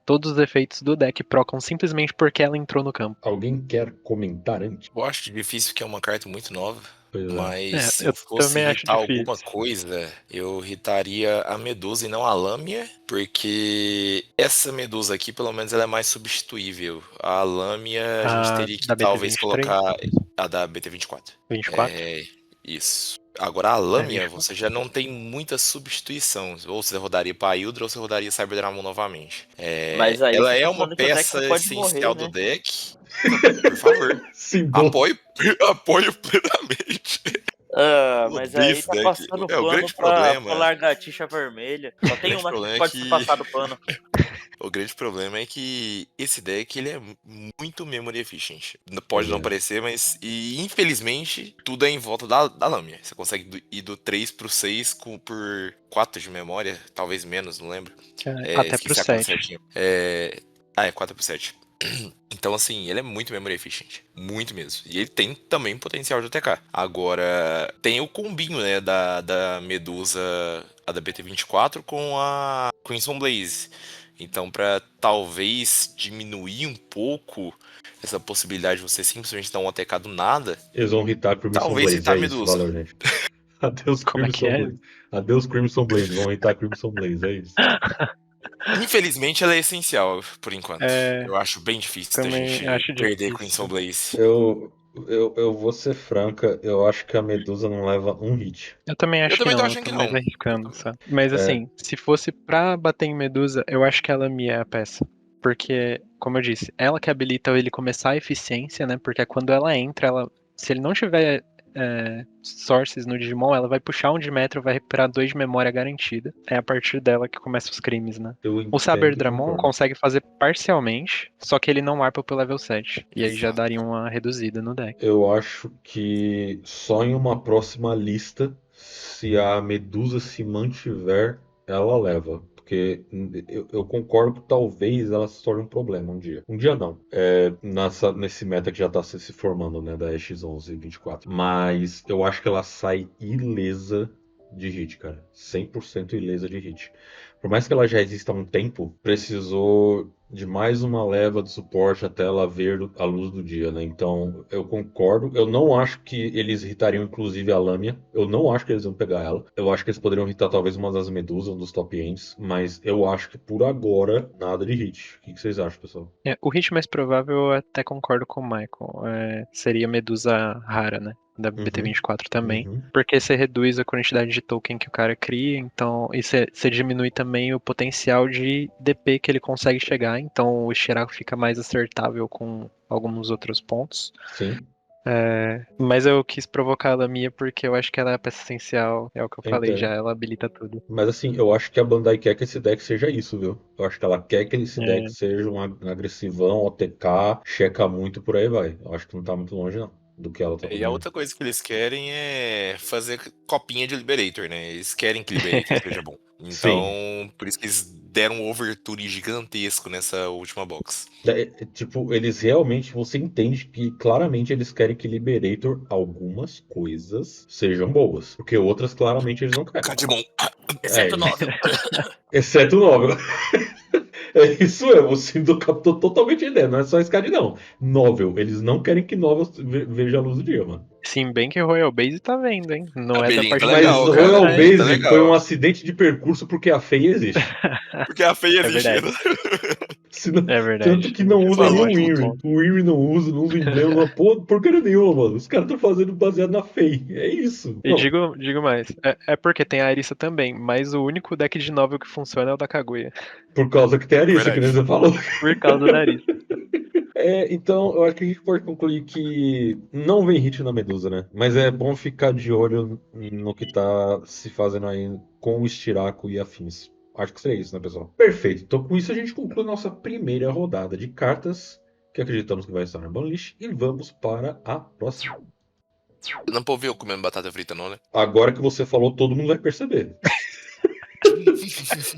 todos os efeitos do deck procam simplesmente porque ela entrou no campo. Alguém quer comentar antes? Eu acho difícil que é uma carta muito nova. Pois é. Mas se eu eu fosse também acho irritar difícil. alguma coisa, eu irritaria a Medusa e não a Lâmia, porque essa Medusa aqui, pelo menos, ela é mais substituível. A Lâmia, a gente teria que da talvez BT23? colocar a da BT24. 24? Isso. Agora a Lâmia, 24. você já não tem muita substituição. Ou você rodaria pra Hydra ou você rodaria Cyber Dramon novamente. Mas aí Ela você é tá uma falando que o deck peça não pode essencial morrer, do né? deck. Por favor. Sim, Apoio plenamente. Mas Odeio aí esse tá deck. passando O pano grande pra problema. lagartixa vermelha. Só tem grande uma que problema é pode que- ser passado pano. O grande problema é que esse deck ele é muito memory efficient. Pode Ele não é. parecer, mas. E infelizmente, tudo é em volta da lâmina. Você consegue ir do 3 pro 6 por 4 de memória, talvez menos, não lembro. Até pro Esqueci a conta 7. certinho. É 4 por 7. Então, assim, ele é muito memory efficient. Muito mesmo. E ele tem também potencial de ATK. Agora, tem o combinho, né, da Medusa, a da BT-24, com a Crimson Blaze. Então, pra talvez diminuir um pouco essa possibilidade de você simplesmente dar um ATK do nada, Eles vão hitar Crimson talvez Blaze, hitar é a isso. Medusa. Valeu, gente. Adeus, Como é que Crimson é? Blaze. Adeus, Crimson Blaze. Vão hitar Crimson Blaze, é isso. Infelizmente, ela é essencial por enquanto. É, Eu acho bem difícil da também gente acho perder difícil. Crimson Blaze. Eu vou ser franca, eu acho que a Medusa não leva um hit. Eu também Eu acho que também tô não, eu achando tô que mais não. arriscando, sabe? Mas É, assim, se fosse pra bater em Medusa, eu acho que ela me é a peça. Porque, como eu disse, ela que habilita ele começar a eficiência, né? Porque quando ela entra, se ele não tiver sources no Digimon, ela vai puxar um de metro, vai recuperar 2 de memória garantida. É a partir dela que começam os crimes, né? eu O Saber entendo e Dramon concordo. consegue fazer parcialmente, só que ele não arpa pro level 7. E aí já Exato. daria uma reduzida no deck. Eu acho que só em uma próxima lista, se a Medusa se mantiver, ela leva. Porque eu concordo que talvez ela se torne um problema um dia. Um dia não. Nesse meta que já está se formando, né? Da X11 24. Mas eu acho que ela sai ilesa de hit, cara. 100% ilesa de hit. Por mais que ela já exista há um tempo, precisou de mais uma leva de suporte até ela ver a luz do dia, né? Então, eu concordo. Eu não acho que eles irritariam, inclusive, a Lâmia. Eu não acho que eles iam pegar ela. Eu acho que eles poderiam irritar talvez uma das Medusas, um dos top ends. Mas eu acho que por agora, nada de hit. O que vocês acham, pessoal? O hit mais provável, eu até concordo com o Michael. Seria Medusa rara, né? Da Uhum, BT-24 também. uhum. Porque você reduz a quantidade de token que o cara cria, então. E você diminui também o potencial de DP que ele consegue chegar. Então o Shiraku fica mais acertável com alguns outros pontos. Sim, Mas eu quis provocar a Lamia porque eu acho que ela é a peça essencial. É o que eu falei já, entendo. ela habilita tudo. Mas assim, eu acho que a Bandai quer que esse deck seja isso, viu? Eu acho que ela quer que esse deck É, seja um agressivão, OTK, checa muito por aí vai. Eu acho que não tá muito longe, não, do que ela tá E a fazendo hoje. outra coisa que eles querem é fazer copinha de Liberator, né? Eles querem que Liberator seja bom. Então, Sim. por isso que eles deram um overture gigantesco nessa última box. Tipo, eles realmente, você entende que claramente eles querem que Liberator, algumas coisas, sejam boas. Porque outras, claramente, eles não querem. Cadimon, É, Exceto 9. exceto o Novel. É isso é, você captou totalmente a ideia, não é só Skad não. Novel, eles não querem que Novel veja a luz do dia, mano. sim, bem que Royal Base tá vendo, hein? a Não é da abelhinha tá parte Mas legal, deles, cara. A Royal abelhinha tá Base foi um legal. acidente de percurso porque a feia existe. Porque a feia É existe. verdade. É Tanto verdade. que não Isso usa é um nem o ótimo Winry. ponto. O Winry não usa, não usa emblema, não porcaria nenhuma, mano. Os caras estão fazendo baseado na Fei. É isso. E Não, digo mais, é porque tem a Arissa também, mas o único deck de novel que funciona é o da Kaguya. por causa que tem a É Arissa, que nem verdade. você falou. Por causa da Arissa. Então, eu acho que a gente pode concluir que não vem hit na Medusa, né? Mas é bom ficar de olho no que tá se fazendo aí com o Estiraco e afins. Acho que seria isso, né, pessoal? Perfeito. Então, com isso, a gente conclui nossa primeira rodada de cartas, que acreditamos que vai estar na banlist, e vamos para a próxima. Não pode ver eu comendo batata frita, não, né? Agora que você falou, todo mundo vai perceber.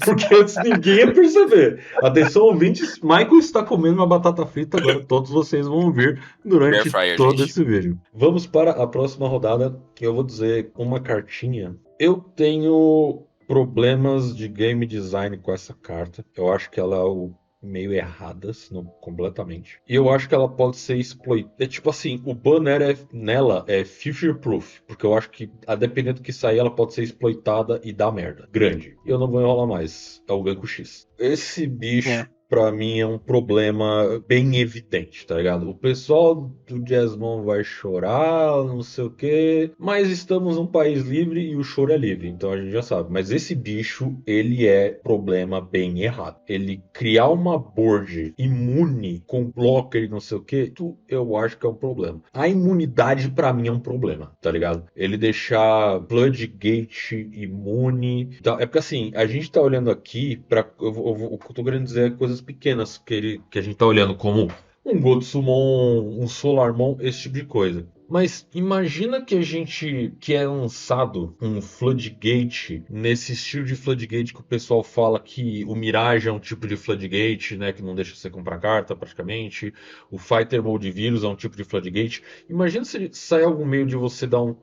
Porque antes ninguém ia perceber. Atenção, ouvintes, Michael está comendo uma batata frita, agora todos vocês vão ver Air durante fryer, todo gente. esse vídeo. Vamos para a próxima rodada, que eu vou dizer uma cartinha. Eu tenho problemas de game design com essa carta. Eu acho que ela é meio errada, se não completamente. E eu acho que ela pode ser exploitada. É tipo assim, o banner nela é future proof, porque eu acho que, a depender do que sair, ela pode ser exploitada e dar merda. Grande. E eu não vou enrolar mais. É o Ganku X. Esse bicho, É. pra mim é um problema bem evidente, tá ligado? O pessoal do Jasmine vai chorar, não sei o quê, mas estamos num país livre e o choro é livre, então a gente já sabe. Mas esse bicho, ele é problema bem errado. Ele criar uma board imune com blocker e não sei o quê, eu acho que é um problema. A imunidade pra mim é um problema, tá ligado? Ele deixar Bloodgate imune. É porque assim, a gente tá olhando aqui pra. O que eu tô querendo dizer é coisas pequenas que a gente tá olhando, como um Godsumon, um Solarmon, esse tipo de coisa. Mas imagina que é lançado um Floodgate nesse estilo de Floodgate que o pessoal fala que o Mirage é um tipo de Floodgate, né, que não deixa você comprar carta praticamente. O Fighter Mode Vírus é um tipo de Floodgate. Imagina se sai algum meio de você dar um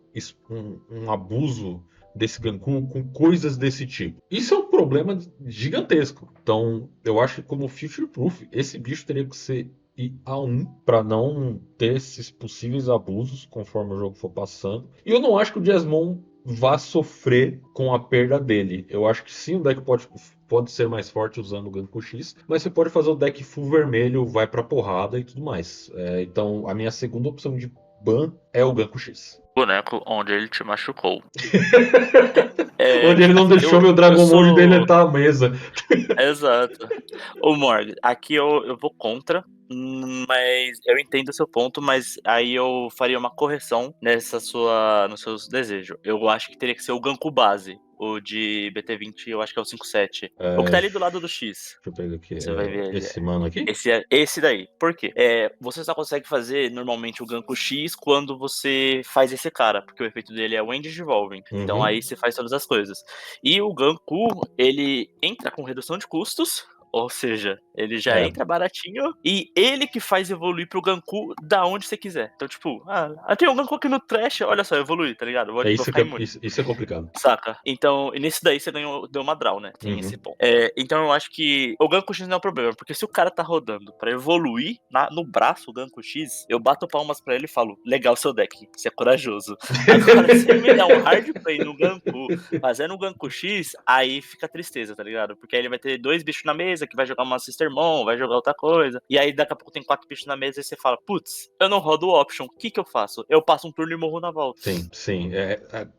abuso desse Ganku com coisas desse tipo. Isso é um problema gigantesco. Então, eu acho que como Future Proof, esse bicho teria que ser IA1 para não ter esses possíveis abusos conforme o jogo for passando. E eu não acho que o Jasmine vá sofrer com a perda dele. Eu acho que sim, o deck pode ser mais forte usando o Ganku X, mas você pode fazer o deck full vermelho, vai pra porrada e tudo mais. Então, a minha segunda opção de ban é o Ganku X. Boneco onde ele te machucou. Onde ele não deixou meu Dragon Mode deletar a mesa. Exato. Ô Morg, aqui eu vou contra, mas eu entendo o seu ponto, mas aí eu faria uma correção nos seus desejos. Eu acho que teria que ser o Ganku base. O de BT20, eu acho que é o 5-7. O que tá ali do lado do X. Deixa eu pegar aqui. Você vai ver esse mano aqui? Esse daí. Por quê? Você só consegue fazer normalmente o Ganku X quando você faz esse cara, porque o efeito dele é o End Evolving. Então aí você faz todas as coisas. E o Ganku, ele entra com redução de custos, ou seja, ele já entra baratinho, e ele que faz evoluir pro Ganku da onde você quiser. Então, tipo, tem um Ganku aqui no Trash, olha só, evoluir, tá ligado? Isso é complicado. Saca? Então, nesse daí você deu uma draw, né? Tem esse ponto. Então eu acho que o Ganku X não é um problema, porque se o cara tá rodando pra evoluir no braço o Ganku X, eu bato palmas pra ele e falo, legal seu deck, você é corajoso. Agora, se ele me der um hard play no Ganku, fazendo o Ganku X, aí fica tristeza, tá ligado? Porque aí ele vai ter 2 bichos na mesa, que vai jogar uma Sistermon, vai jogar outra coisa, e aí daqui a pouco tem 4 bichos na mesa e você fala, putz, eu não rodo o option, o que eu faço? Eu passo um turno e morro na volta. Sim.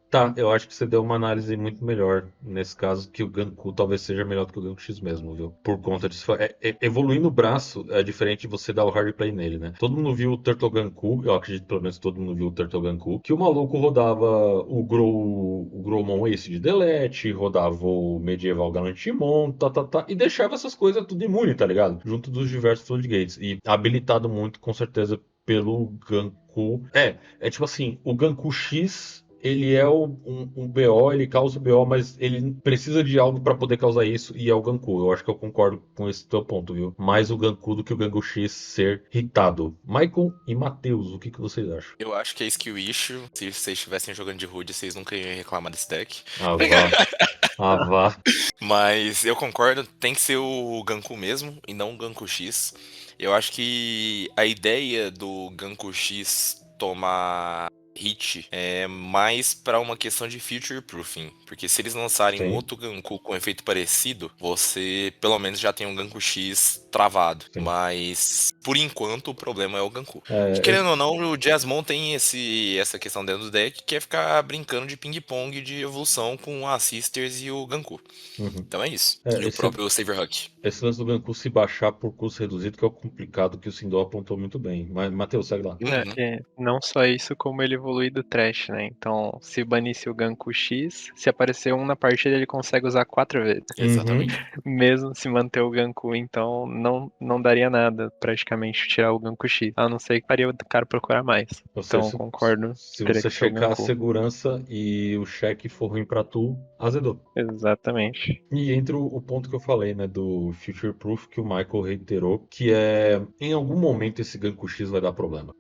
Tá, eu acho que você deu uma análise muito melhor nesse caso, que o Ganku talvez seja melhor do que o Ganku X mesmo, viu? Por conta disso. Evoluir no braço é diferente de você dar o hard play nele, né? Todo mundo viu o Turtle Ganku, eu acredito pelo menos todo mundo viu o Turtle Ganku, que o maluco rodava o Growmon Ace de Delete, rodava o Medieval Galantimon, e deixava essas coisas tudo imune, tá ligado? Junto dos diversos Floodgates. E habilitado muito, com certeza, pelo Ganku. Tipo assim, o Ganku X, ele é um BO, ele causa o BO, mas ele precisa de algo pra poder causar isso, e é o Ganku. Eu acho que eu concordo com esse teu ponto, viu? Mais o Ganku do que o Ganku X ser hitado. Michael e Matheus, o que vocês acham? Eu acho que é skill issue. Se vocês estivessem jogando de Hood, vocês nunca iam reclamar desse deck. Vá. Mas eu concordo, tem que ser o Ganku mesmo, e não o Ganku X. Eu acho que a ideia do Ganku X tomar hit é mais pra uma questão de future proofing, porque se eles lançarem um outro Ganku com efeito parecido, você pelo menos já tem um Ganku X travado. Sim. Mas por enquanto o problema é o Ganku. Querendo ou não, o Jasmine tem essa questão dentro do deck, que é ficar brincando de ping-pong de evolução com a Sisters e o Ganku. Então é isso. E o próprio Saver Huck. Esse lance do Ganku se baixar por custo reduzido, que é o complicado, que o Sindor apontou muito bem. Mas, Matheus, segue lá. Não só isso, como ele evolui do Trash, né? Então, se banisse o Ganku X, se aparecer um na partida, ele consegue usar 4 vezes. Exatamente. Mesmo se manter o Ganku, então não daria nada, praticamente, tirar o Ganku X. A não ser que faria o cara procurar mais. Então, concordo. Se você checar a segurança e o cheque for ruim pra tu, azedou. Exatamente. E entra o ponto que eu falei, né, do Future Proof, que o Michael reiterou, que é, em algum momento esse Ganku X vai dar problema.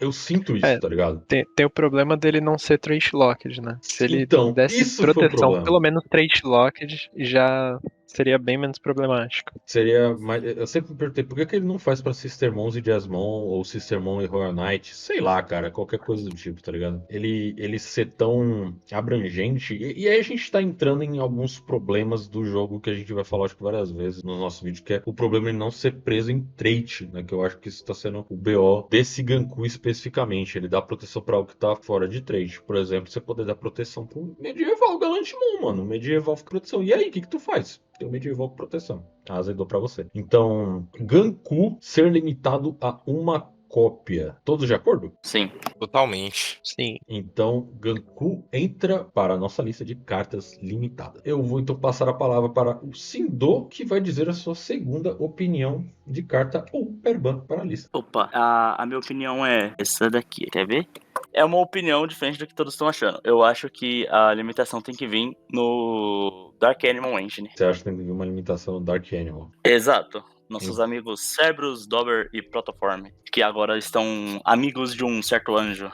Eu sinto isso, tá ligado? Tem o problema dele não ser Trash Locked, né? Se ele então, desse isso proteção, pelo menos Trash Locked, já seria bem menos problemático. Seria mais. Eu sempre me perguntei por que ele não faz pra Sistermons e Jasmine, ou Sistermon e Royal Knight, sei lá, cara, qualquer coisa do tipo, tá ligado? Ele ser tão abrangente. E aí a gente tá entrando em alguns problemas do jogo que a gente vai falar, acho que várias vezes no nosso vídeo, que é o problema de não ser preso em trait, né? Que eu acho que isso tá sendo o BO desse Ganku especificamente. Ele dá proteção pra algo que tá fora de trait. Por exemplo, você poder dar proteção pro Medieval Galantimon, mano. O Medieval fica proteção. E aí, o que tu faz? Tem o Medieval com proteção. Azedou pra você. Então, Ganku ser limitado a uma cópia. Todos de acordo? Sim. Totalmente. Sim. Então, Ganku entra para a nossa lista de cartas limitada. Eu vou então passar a palavra para o Sindô, que vai dizer a sua segunda opinião de carta ou Perban para a lista. Opa, a minha opinião é essa daqui, quer ver? É uma opinião diferente do que todos estão achando. Eu acho que a limitação tem que vir no Dark Animal Engine. Você acha que tem que vir uma limitação no Dark Animal? Exato. Nossos amigos Cerberus, Dobber e Protoform, que agora estão amigos de um certo anjo.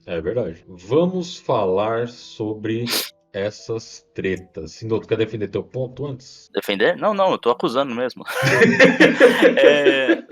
É verdade. Vamos falar sobre essas tretas. Sindô, tu quer defender teu ponto antes? Defender? Não, eu tô acusando mesmo.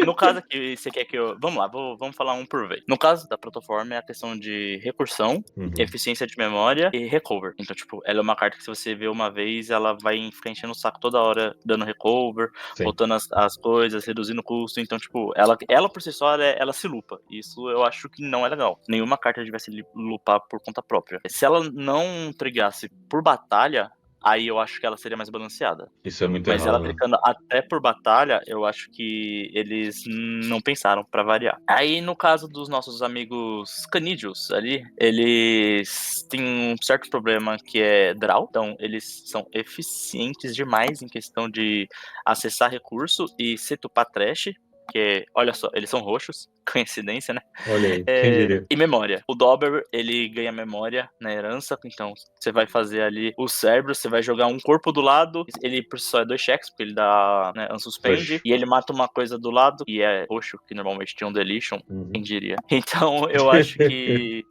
No caso aqui, você quer que eu... Vamos lá, vamos falar um por vez. No caso da Protoform é a questão de recursão, eficiência de memória e recover. Então, tipo, ela é uma carta que se você vê uma vez, ela vai ficar enchendo o saco toda hora, dando recover, Sim. botando as coisas, reduzindo o custo. Então, tipo, ela por si só, ela se lupa. Isso eu acho que não é legal. Nenhuma carta devesse lupar por conta própria. Se ela não trigasse por batalha, aí eu acho que ela seria mais balanceada. Isso é muito Mas errado, ela né? clicando até por batalha, eu acho que eles não pensaram pra variar. Aí no caso dos nossos amigos canídeos ali, eles têm um certo problema que é draw. Então eles são eficientes demais em questão de acessar recurso e setupar trash. Que, olha só, eles são roxos, coincidência, né? Olha aí, quem diria? E memória. O Dobber, ele ganha memória na herança, então você vai fazer ali o cérebro, você vai jogar um corpo do lado, ele por si só é 2 cheques, porque ele dá, né, unsuspend, e ele mata uma coisa do lado, e é roxo, que normalmente tinha um deletion, quem diria. Então eu acho que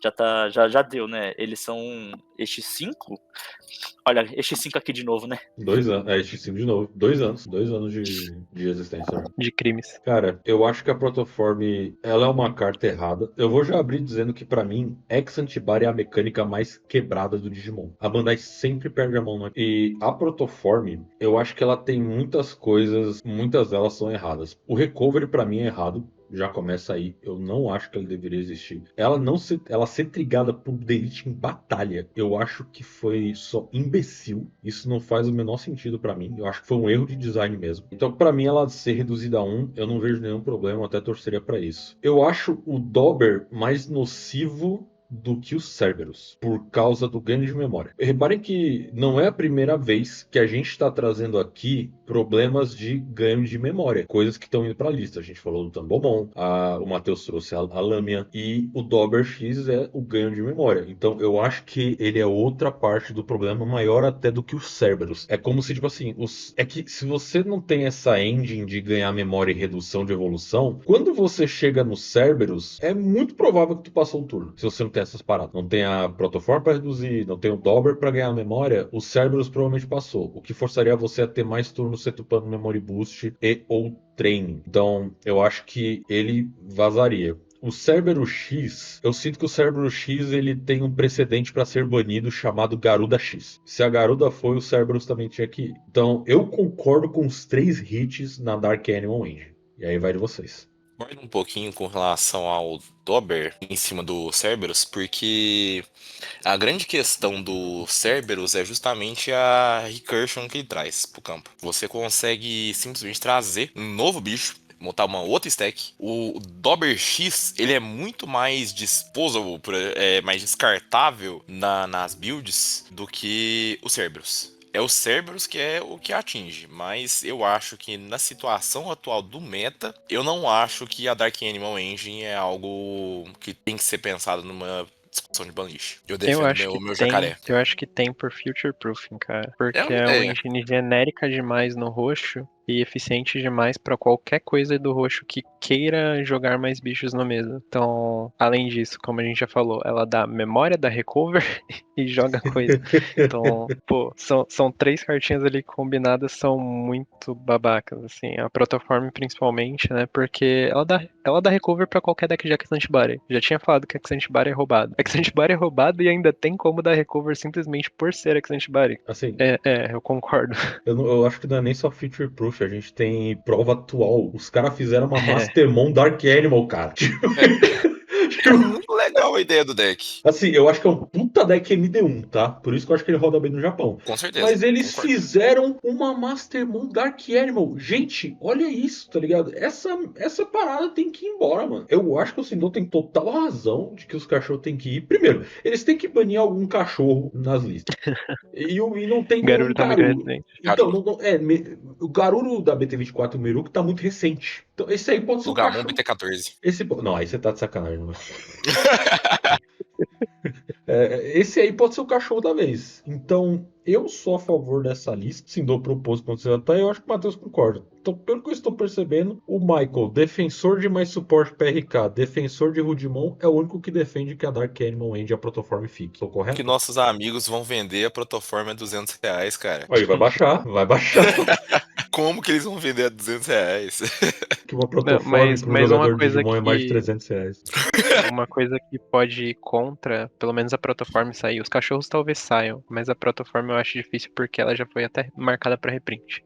já deu, né? Eles são estes 5. Olha, estes 5 aqui de novo, né? 2 anos. É, X5 de novo. 2 anos. 2 anos de existência. Né? De crimes. Cara, eu acho que a Protoform, ela é uma carta errada. Eu vou já abrir dizendo que pra mim, Ex-Antibar é a mecânica mais quebrada do Digimon. A Bandai sempre perde a mão, né? E a Protoform, eu acho que ela tem muitas coisas, muitas delas são erradas. O Recovery pra mim é errado. Já começa aí. Eu não acho que ele deveria existir. Ela ser trigada por Delete em batalha, eu acho que foi só imbecil. Isso não faz o menor sentido pra mim. Eu acho que foi um erro de design mesmo. Então, pra mim, ela ser reduzida a 1, eu não vejo nenhum problema. Eu até torceria pra isso. Eu acho o Dobber mais nocivo do que os Cerberus, por causa do ganho de memória. Reparem que não é a primeira vez que a gente está trazendo aqui problemas de ganho de memória, coisas que estão indo para a lista. A gente falou do Tambomon, o Matheus trouxe a Lâmina, e o Dobber X é o ganho de memória. Então eu acho que ele é outra parte do problema, maior até do que os Cerberus. É como se, tipo assim, é que se você não tem essa engine de ganhar memória e redução de evolução, quando você chega no Cerberus, é muito provável que tu passou o turno. Se você não tem essas paradas. Não tem a Protoform para reduzir, não tem o Dobber para ganhar memória, o Cerberus provavelmente passou. O que forçaria você a ter mais turnos setupando Memory Boost e ou Training. Então, eu acho que ele vazaria. O Cerberus X, eu sinto que o Cerberus X ele tem um precedente para ser banido chamado Garuda X. Se a Garuda foi, o Cerberus também tinha que ir. Então, eu concordo com os 3 hits na Dark Animal Engine. E aí vai de vocês. Um pouquinho com relação ao Dobber em cima do Cerberus, porque a grande questão do Cerberus é justamente a recursion que ele traz pro campo. Você consegue simplesmente trazer um novo bicho, montar uma outra stack. O Dobber X, ele é muito mais disposable, mais descartável nas builds do que o Cerberus. É o Cerberus que é o que atinge, mas eu acho que na situação atual do meta, eu não acho que a Dark Animal Engine é algo que tem que ser pensado numa discussão de banlist. Eu defendo meu jacaré. Eu acho que tem por future proofing, cara. Porque É uma é uma ideia. engine genérica demais no roxo e eficiente demais pra qualquer coisa do roxo que queira jogar mais bichos na mesa. Então, além disso, como a gente já falou, ela dá memória, dá recover e joga coisa. Então, pô, são 3 cartinhas ali combinadas, são muito babacas, assim. A Protoform principalmente, né? Porque ela dá recover pra qualquer deck de Exantibari. Já tinha falado que Exantibari é roubado. Exantibari é roubado e ainda tem como dar recover simplesmente por ser Exantibari. Assim, Eu concordo. eu acho que não é nem só feature proof, a gente tem prova atual. Os caras fizeram uma Mastermon Dark Animal, cara. É muito legal a ideia do deck. Assim, eu acho que é um puta deck MD1, tá? Por isso que eu acho que ele roda bem no Japão. Com certeza. Mas eles concordo. fizeram uma Mastermon Dark Animal. Gente, olha isso, tá ligado? Essa parada tem que ir embora, mano. Eu acho que o Sindor tem total razão de que os cachorros têm que ir. Primeiro, eles têm que banir algum cachorro nas listas. E não tem nenhum Garuru tá muito Garuru. recente. Então, o Garuru da BT24 e o Meruque tá muito recente. Então, esse aí pode ser O o Gamon cachorro. BT14. Não, aí você tá de sacanagem, mano. Esse aí pode ser o cachorro da vez. Então, eu sou a favor dessa lista. Sim, dou proposto quando você tá. Eu acho que o Matheus concorda. Então, pelo que eu estou percebendo, o Michael, defensor de mais suporte PRK, defensor de Rudimon, é o único que defende que a Dark Animal End e a Protoform fique. Estou correto? Que nossos amigos vão vender a Protoform a R$200, cara. Aí vai baixar. Como que eles vão vender a R$200? Que uma Protoform para um mas jogador uma coisa de Digimon é mais de que- R$300. Uma coisa que pode ir contra, pelo menos a Protoform sair. Os cachorros talvez saiam, mas a Protoform eu acho difícil porque ela já foi até marcada pra reprint.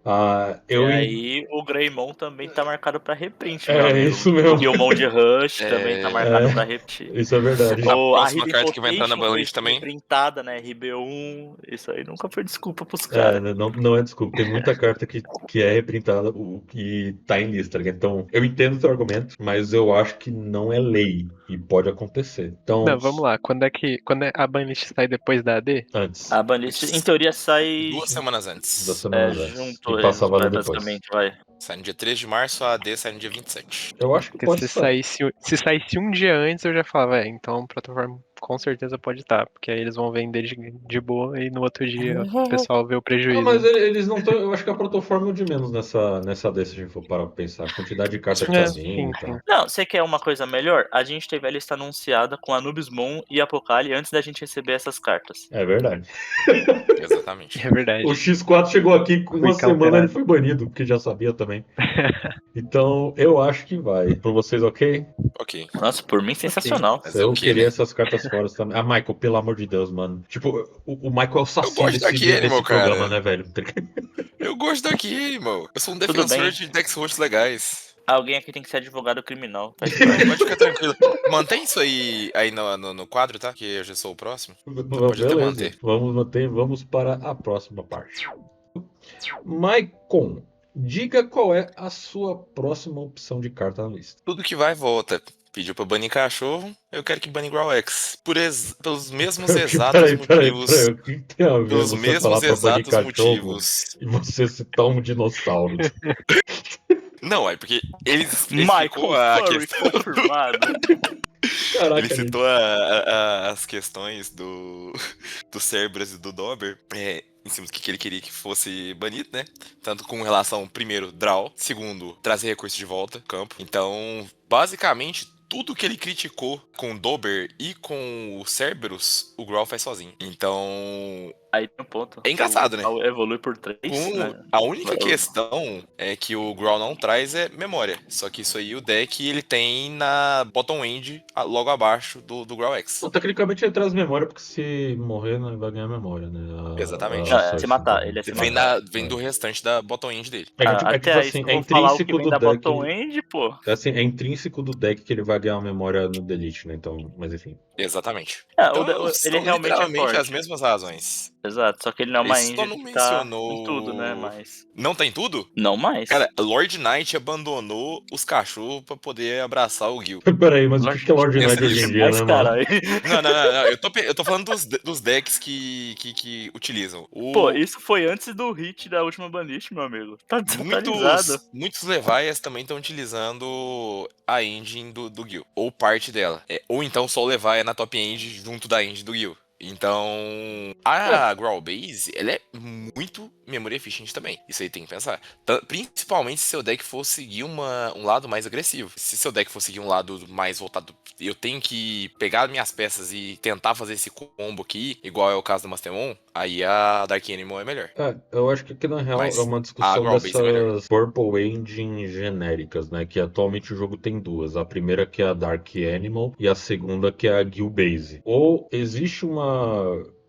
E aí o Greymon também tá marcado pra reprint, meu É, amigo. isso mesmo. O Gilmon de Rush também tá marcado pra reprint. Isso é verdade. A A próxima Hidden carta que vai entrar na Potation banlist foi também. reprintada, né? RB1. Isso aí nunca foi desculpa pros caras. Não é desculpa. Tem muita carta que é reprintada, o que tá em lista, tá ligado? Então, eu entendo o seu argumento, mas eu acho que não é lei e pode acontecer. Então, Não, vamos lá. Quando a banlist sai depois da AD? antes A banlist, em teoria, sai 2 semanas antes. da semana antes. junto, E passa a valer depois. basicamente, vai. Sai no dia 3 de março, a AD sai no dia 27. Eu acho que Porque pode sair. se saísse um dia antes, eu já falava, então o Protoform com certeza pode estar, porque aí eles vão vender de boa e no outro dia o pessoal vê o prejuízo. Mas eles não estão. Eu acho que a Protoform é o de menos nessa desse, se a gente for parar pra pensar. A quantidade de carta que tá vindo e tal. Não, você quer uma coisa melhor? A gente teve a lista anunciada com Anubismon e Apocali antes da gente receber essas cartas. É verdade. Exatamente. É verdade. O X4 chegou aqui com uma Fui semana cautelar. ele foi banido, porque já sabia também. Então, eu acho que vai. Pra vocês, ok? Ok. Nossa, por mim, sensacional. Mas Eu o quê, queria né? essas cartas fora também. Ah, Michael, pelo amor de Deus, mano. Tipo, o Michael é o saci gosto da desse Animal, cara. programa, né, velho? Eu gosto daqui, irmão. Eu sou um Tudo defensor bem. de decks roxos legais. Alguém aqui tem que ser advogado criminal. Faz Pode ficar tranquilo. Mantém isso aí no quadro, tá? Que eu já sou o próximo. Pode até Beleza. manter. Vamos manter. Vamos para a próxima parte. Maicon, diga qual é a sua próxima opção de carta na lista. Tudo que vai, volta. Pediu pra banir cachorro, eu quero que bane Growlix. Pelos mesmos exatos motivos. Peraí, o que tem a ver Pelos você mesmos falar pra banir exatos cachorro motivos. e você citar um dinossauro? Não, é porque ele citou Michael a Furry questão. confirmado. Caraca, Ele citou as questões do Cerberus e do Dobber, em cima do que ele queria que fosse banido, né? Tanto com relação, primeiro, draw, segundo, trazer recursos de volta, campo. Então, basicamente, tudo que ele criticou com o Dobber e com o Cerberus, o Growl faz sozinho. Então, Aí tem um ponto. É engraçado, né? Evolui por 3, né? a única questão é que o Growl não traz é memória. Só que isso aí o deck ele tem na bottom end, logo abaixo do Growl X. Bom, tecnicamente ele traz memória, porque se morrer não vai ganhar memória, né? Exatamente. Se matar, ele é se matar. Vem do restante da bottom end dele. Até aí, se eu falar o que vem da bottom end, pô. É intrínseco do deck que ele vai ganhar memória no delete, né? Então, mas enfim. Exatamente. Então, são ele realmente é forte. as mesmas razões. Exato, só que ele não é uma Ele só engine não que tá mencionou- em tudo, né? Mas Não tem tudo? não mais. Cara, Lord Knight abandonou os cachorros pra poder abraçar o Gil. Peraí, mas o que é Lord Knight hoje em dia, Mas, né, mano? caralho. Não. Eu tô falando dos decks que utilizam. Pô, isso foi antes do hit da última banlist, meu amigo. Tá desatualizado. Muitos Levias também estão utilizando a engine do Gil. Ou parte dela. Ou então só o Levias na top end junto da engine do Gil. Então, a Growl Base, ela é muito memory efficient também. Isso aí tem que pensar. Principalmente se seu deck for seguir um lado mais agressivo. Se seu deck for seguir um lado mais voltado, eu tenho que pegar minhas peças e tentar fazer esse combo aqui, igual é o caso do Mastermon, aí a Dark Animal é melhor. Eu acho que aqui na real é Mas uma a discussão Growl Base é melhor. dessas Purple Engine genéricas, né? Que atualmente o jogo tem duas. A primeira que é a Dark Animal e a segunda que é a Gil Base. Ou existe uma.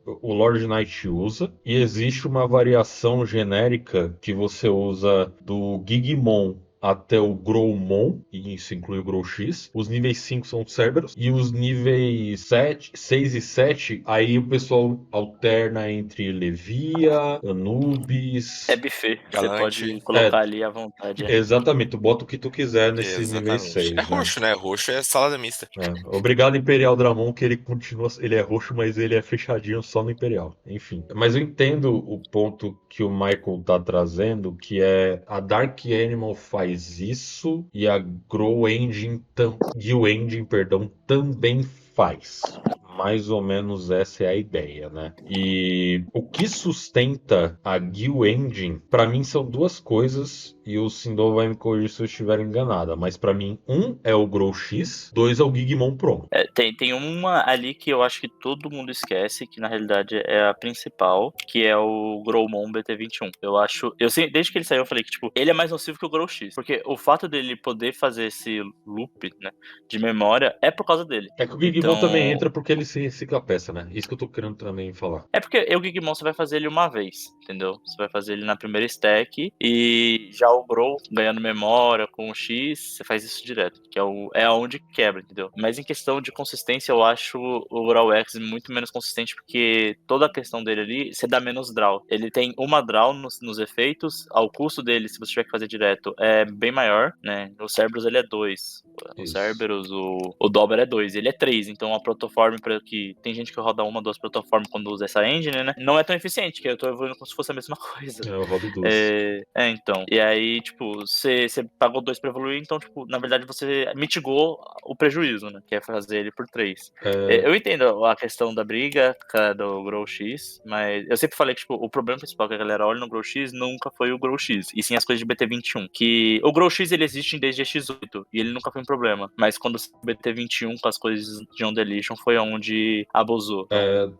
O Lord Knight usa, e existe uma variação genérica que você usa do Gigimon até o Growmon, e isso inclui o Grow X. Os níveis 5 são Cerberus, e os níveis 6 e 7, aí o pessoal alterna entre Levia, Anubis. É buffet. Você Galante. pode colocar ali à vontade. Exatamente, tu bota o que tu quiser nesses níveis Exatamente. É 6, né? roxo, né? Roxo é salada mista. Obrigado, Imperial Dramon, que ele continua. Ele é roxo, mas ele é fechadinho só no Imperial. Enfim. Mas eu entendo o ponto que o Michael tá trazendo, que é a Dark Animal faz isso e a Gil Engine, perdão, também faz. Mais ou menos essa é a ideia, né? E o que sustenta a Gil Engine, pra mim, são duas coisas, e o Sindor vai me corrigir se eu estiver enganada, mas pra mim, um é o Grow X, dois é o Gigimon Promo. Tem uma ali que eu acho que todo mundo esquece, que na realidade é a principal, que é o Growmon BT21. Desde que ele saiu, eu falei que, tipo, ele é mais nocivo que o Grow X, porque o fato dele poder fazer esse loop, né, de memória é por causa dele. É que o Gigimon também entra porque ele se recicla a peça, né? Isso que eu tô querendo também falar. É porque o Gigimon você vai fazer ele uma vez, entendeu? Você vai fazer ele na primeira stack, e já o Grow, ganhando memória com o X, você faz isso direto, que é aonde quebra, entendeu? Mas em questão de consistência, eu acho o Growl X muito menos consistente, porque toda a questão dele ali, você dá menos draw. Ele tem uma draw nos efeitos, ao custo dele, se você tiver que fazer direto, é bem maior, né? O Cerberus, ele é 2. O Isso. Cerberus, o Dauber é 2, ele é 3, então a Protoform, que tem gente que roda uma, duas Protoform quando usa essa engine, né? Não é tão eficiente, que eu tô evoluindo como se fosse a mesma coisa. Eu rodo duas. Então. E aí, tipo, você pagou 2 pra evoluir, então, tipo, na verdade você mitigou o prejuízo, né? Que é fazer ele por 3. Eu entendo a questão da briga do Grow X, mas eu sempre falei que, tipo, o problema principal que a galera olha no Grow X nunca foi o Grow X, e sim as coisas de BT21. Que o Grow X, ele existe desde X8, e ele nunca foi um problema. Mas quando o BT21 com as coisas de On Deletion foi onde abusou.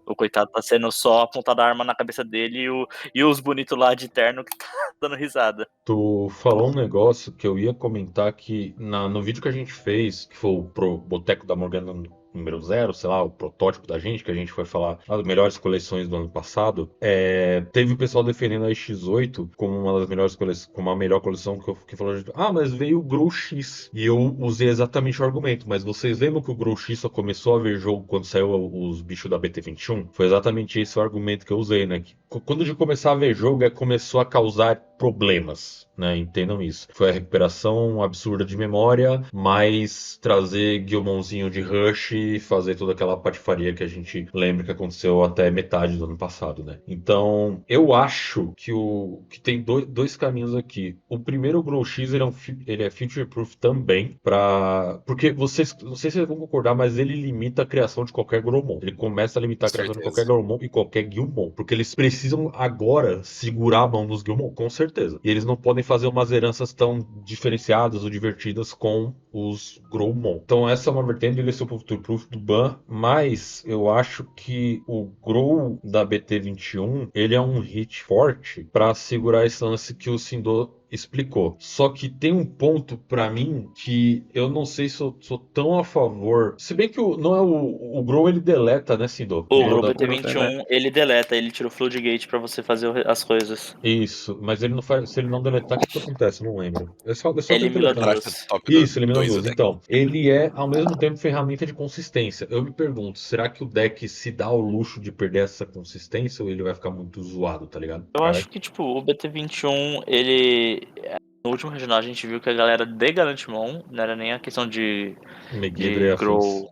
O coitado tá sendo só apontada a arma na cabeça dele e os bonitos lá de terno que tá dando risada. Tu falou um negócio que eu ia comentar que no vídeo que a gente fez, que foi pro Boteco da Morgana número 0, sei lá, o protótipo da gente, que a gente foi falar das melhores coleções do ano passado, teve o pessoal defendendo a X8 como uma das melhores coleções, como a melhor coleção, que falou, mas veio o Grow X. E eu usei exatamente o argumento, mas vocês lembram que o Grow X só começou a ver jogo quando saiu os bichos da BT21? Foi exatamente esse o argumento que eu usei, né? Que quando de começar a ver jogo, começou a causar problemas, né? Entendam isso. Foi a recuperação absurda de memória, mais trazer Guilmonzinho de Rush e fazer toda aquela patifaria que a gente lembra que aconteceu até metade do ano passado, né? Então, eu acho que tem dois caminhos aqui. O primeiro, o Grow X, ele é future-proof também, porque vocês, não sei se vocês vão concordar, mas ele limita a criação de qualquer Growmon. Ele começa a limitar a criação de qualquer Growmon e qualquer Guilmon, porque eles precisam agora segurar a mão dos Guilmon, com certeza. E eles não podem fazer umas heranças tão diferenciadas ou divertidas com os Growmon. Então essa é uma vertente, ele é o future-proof do Ban, mas eu acho que o Grow da BT21, ele é um hit forte para segurar esse lance que o Sindor explicou. Só que tem um ponto pra mim que eu não sei se eu sou tão a favor. Se bem que não é o Grow, ele deleta, né, Sindor? O Grow BT21, ele deleta, ele tira o Floodgate pra você fazer as coisas. Isso, mas ele não faz. Se ele não deletar, o que acontece? Eu não lembro. É só Elimina deletar. duas. Isso, elimina duas. Então, ele é ao mesmo tempo ferramenta de consistência. Eu me pergunto, será que o deck se dá o luxo de perder essa consistência ou ele vai ficar muito zoado, tá ligado? Eu acho que, tipo, o BT21, ele no último regional a gente viu que a galera de Galantimon, não era nem a questão de Megidra e afins. Grow,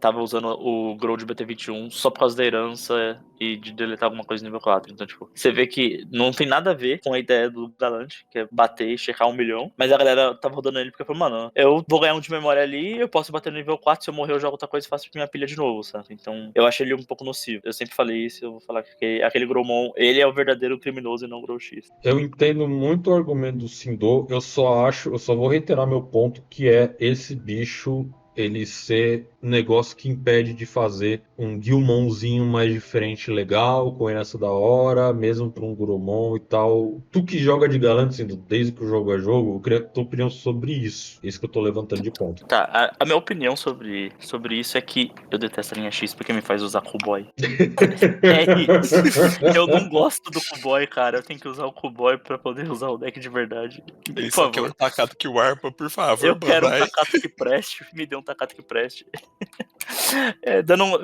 tava usando o Grow de BT21 só por causa da herança e de deletar alguma coisa no nível 4. Então, tipo, você vê que não tem nada a ver com a ideia do Galante, que é bater e checar 1 milhão, mas a galera tava rodando ele porque falou, mano, eu vou ganhar um de memória ali, eu posso bater no nível 4, se eu morrer eu jogo outra coisa e faço minha pilha de novo, sabe? Então, eu achei ele um pouco nocivo. Eu sempre falei isso, eu vou falar que aquele Growmon, ele é o verdadeiro criminoso e não o Grow X. Eu entendo muito o argumento do Sindô, eu só vou reiterar meu ponto, que é esse bicho ele ser um negócio que impede de fazer um Guilmonzinho mais diferente, legal, com essa da hora, mesmo para um Gromon e tal. Tu que joga de Galante, Sindô, desde que o jogo é jogo, eu queria a tua opinião sobre isso. Isso que eu tô levantando de ponto. Tá, a minha opinião sobre isso é que eu detesto a linha X porque me faz usar Kuboy. É isso. Eu não gosto do Kuboy, cara. Eu tenho que usar o Kuboy pra poder usar o deck de verdade. Ele Por só quer um favor. Takato que Warpa, por favor, Eu quero um Bandai. Takato que preste. Me dê um Takato que preste.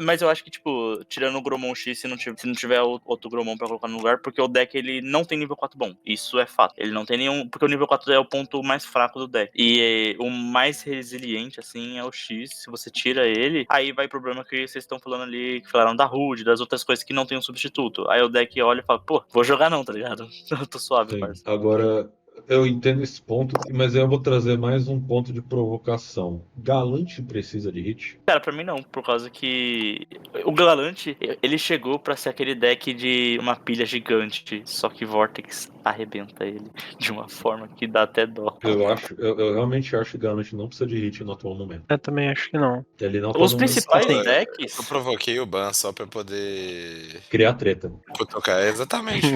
Mas eu acho que, tipo, tirando o Gromon X, se não tiver outro Gromon pra colocar no lugar, porque o deck ele não tem nível 4 bom. Isso é fato. Ele não tem nenhum. Porque o nível 4 é o ponto mais fraco do deck. E o mais resiliente, assim, é o X. Se você tira ele, aí vai o problema que vocês estão falando ali, que falaram da Rude, das outras coisas que não tem um substituto. Aí o deck olha e fala, pô, vou jogar não, tá ligado? Eu tô suave, Sim. parça. Agora, eu entendo esse ponto, mas eu vou trazer mais um ponto de provocação. Galante precisa de hit? Cara, pra mim não, por causa que o Galante, ele chegou pra ser aquele deck de uma pilha gigante, só que Vortex arrebenta ele de uma forma que dá até dó. Eu realmente acho que Galante não precisa de hit no atual momento. Eu também acho que não. Ele não tá Os num- principais Assim, decks... Eu provoquei o Ban só pra poder criar treta. cutucar. Exatamente.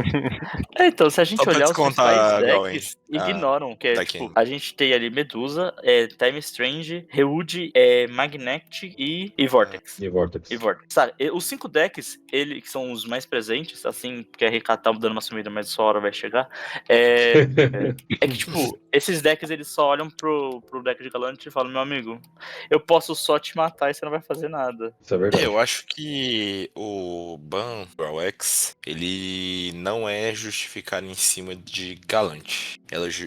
Então, se a gente Só pra olhar os principais descontar a decks, Gawain. ignoram, que é, daqui. tipo, a gente tem ali Medusa, Time Strange, Reude, Magnetic e Vortex. E Vortex. Sabe, os 5 decks, que são os mais presentes, assim, porque a RK tá dando uma sumida, mas sua hora vai chegar. É que, tipo, esses decks eles só olham pro deck de Galante e falam, meu amigo, eu posso só te matar e você não vai fazer nada. Isso é verdade. Eu acho que o Ban Brawl X, ele não é justificado em cima de Galante.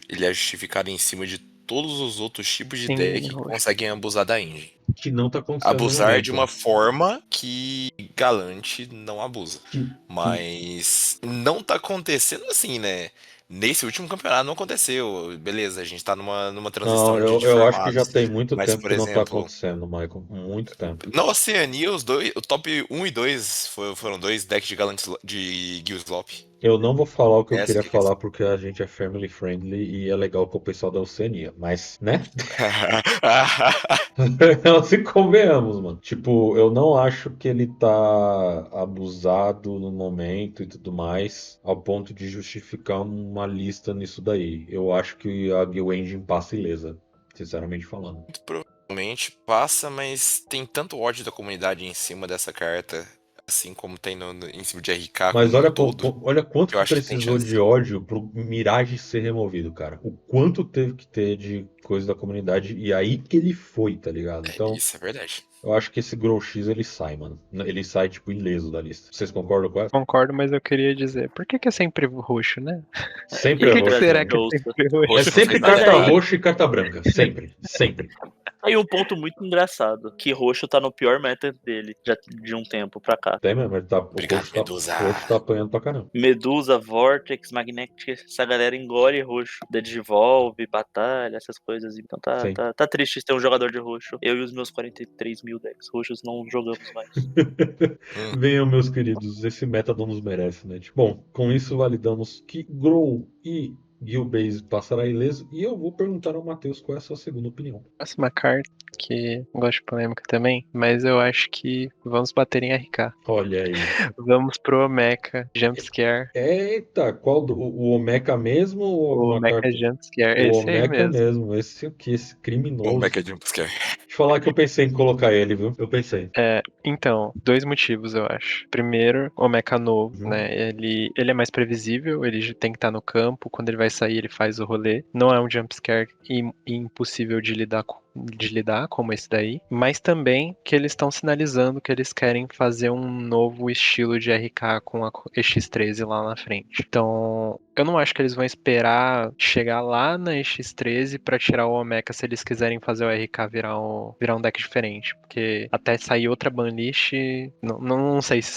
Ele é justificado em cima de todos os outros tipos de Sim, deck que eu acho. conseguem abusar da engine. Que não tá acontecendo no Abusar momento. de uma forma que Galante não abusa. Que- Mas não tá acontecendo assim, né? Nesse último campeonato não aconteceu. Beleza, a gente tá numa transição Não, de eu acho que já formatos. tem muito Mas, tempo por que não tá exemplo, acontecendo, Michael. Muito tempo. na Oceania, o top 1 e 2 foram 2 decks de Galante de Gilslop. Eu não vou falar o que eu Essa queria que é a falar porque a gente é family friendly e é legal com o pessoal da Oceania. Mas, né? Se convenhamos, mano. Tipo, eu não acho que ele tá abusado no momento e tudo mais, ao ponto de justificar uma lista nisso daí. Eu acho que a Guild Engine passa ilesa, sinceramente falando. Muito provavelmente passa, mas tem tanto ódio da comunidade em cima dessa carta, assim como tem em cima de RK Mas como olha, um todo. olha quanto Eu que acho que tem precisou chance. de ódio pro Mirage ser removido, cara. O quanto teve que ter de coisa da comunidade e aí que ele foi, tá ligado? Então, Isso é verdade. eu acho que esse Grow X ele sai, mano. Ele sai, tipo, ileso da lista. Vocês concordam com essa? Concordo, mas eu queria dizer, por que é sempre roxo, né? Sempre E é Por que roxo. será mano. que é Ouça. sempre roxo? É Roxo sempre não fez carta nada. roxa e carta branca. Sempre. Sempre. Aí um ponto muito engraçado, que Roxo tá no pior meta dele, já de um tempo pra cá. Tem mesmo, ele tá, o Obrigado, roxo Medusa. o roxo tá apanhando pra caramba. Medusa, Vortex, Magnetic, essa galera engole Roxo. Devolve, batalha, essas coisas. Então Sim. tá triste ter um jogador de Roxo. Eu e os meus 43 mil decks roxos não jogamos mais. Venham, meus queridos, esse meta não nos merece, né? Bom, com isso validamos que Grow e Guildbase passará ileso. E eu vou perguntar ao Matheus qual é a sua segunda opinião. Próxima carta, que eu gosto de polêmica também, mas eu acho que vamos bater em RK. Olha aí. Vamos pro Mecha Jumpscare. Eita, qual o Omeka mesmo ou O alguma Mecha carta? Jumpscare, O esse aí Omeka mesmo. mesmo. Esse aqui, esse criminoso. O Mecha Jumpscare. Deixa eu falar que eu pensei em colocar ele, viu? Eu pensei. Então, 2 motivos, eu acho. Primeiro, o Mecha novo, Uhum. né? Ele é mais previsível, ele já tem que estar no campo. Quando ele vai sair, ele faz o rolê. Não é um jumpscare impossível de lidar de lidar, como esse daí, mas também que eles estão sinalizando que eles querem fazer um novo estilo de RK com a EX13 lá na frente. Então, eu não acho que eles vão esperar chegar lá na EX13 pra tirar o Omeka se eles quiserem fazer o RK virar um deck diferente, porque até sair outra banlist, não sei se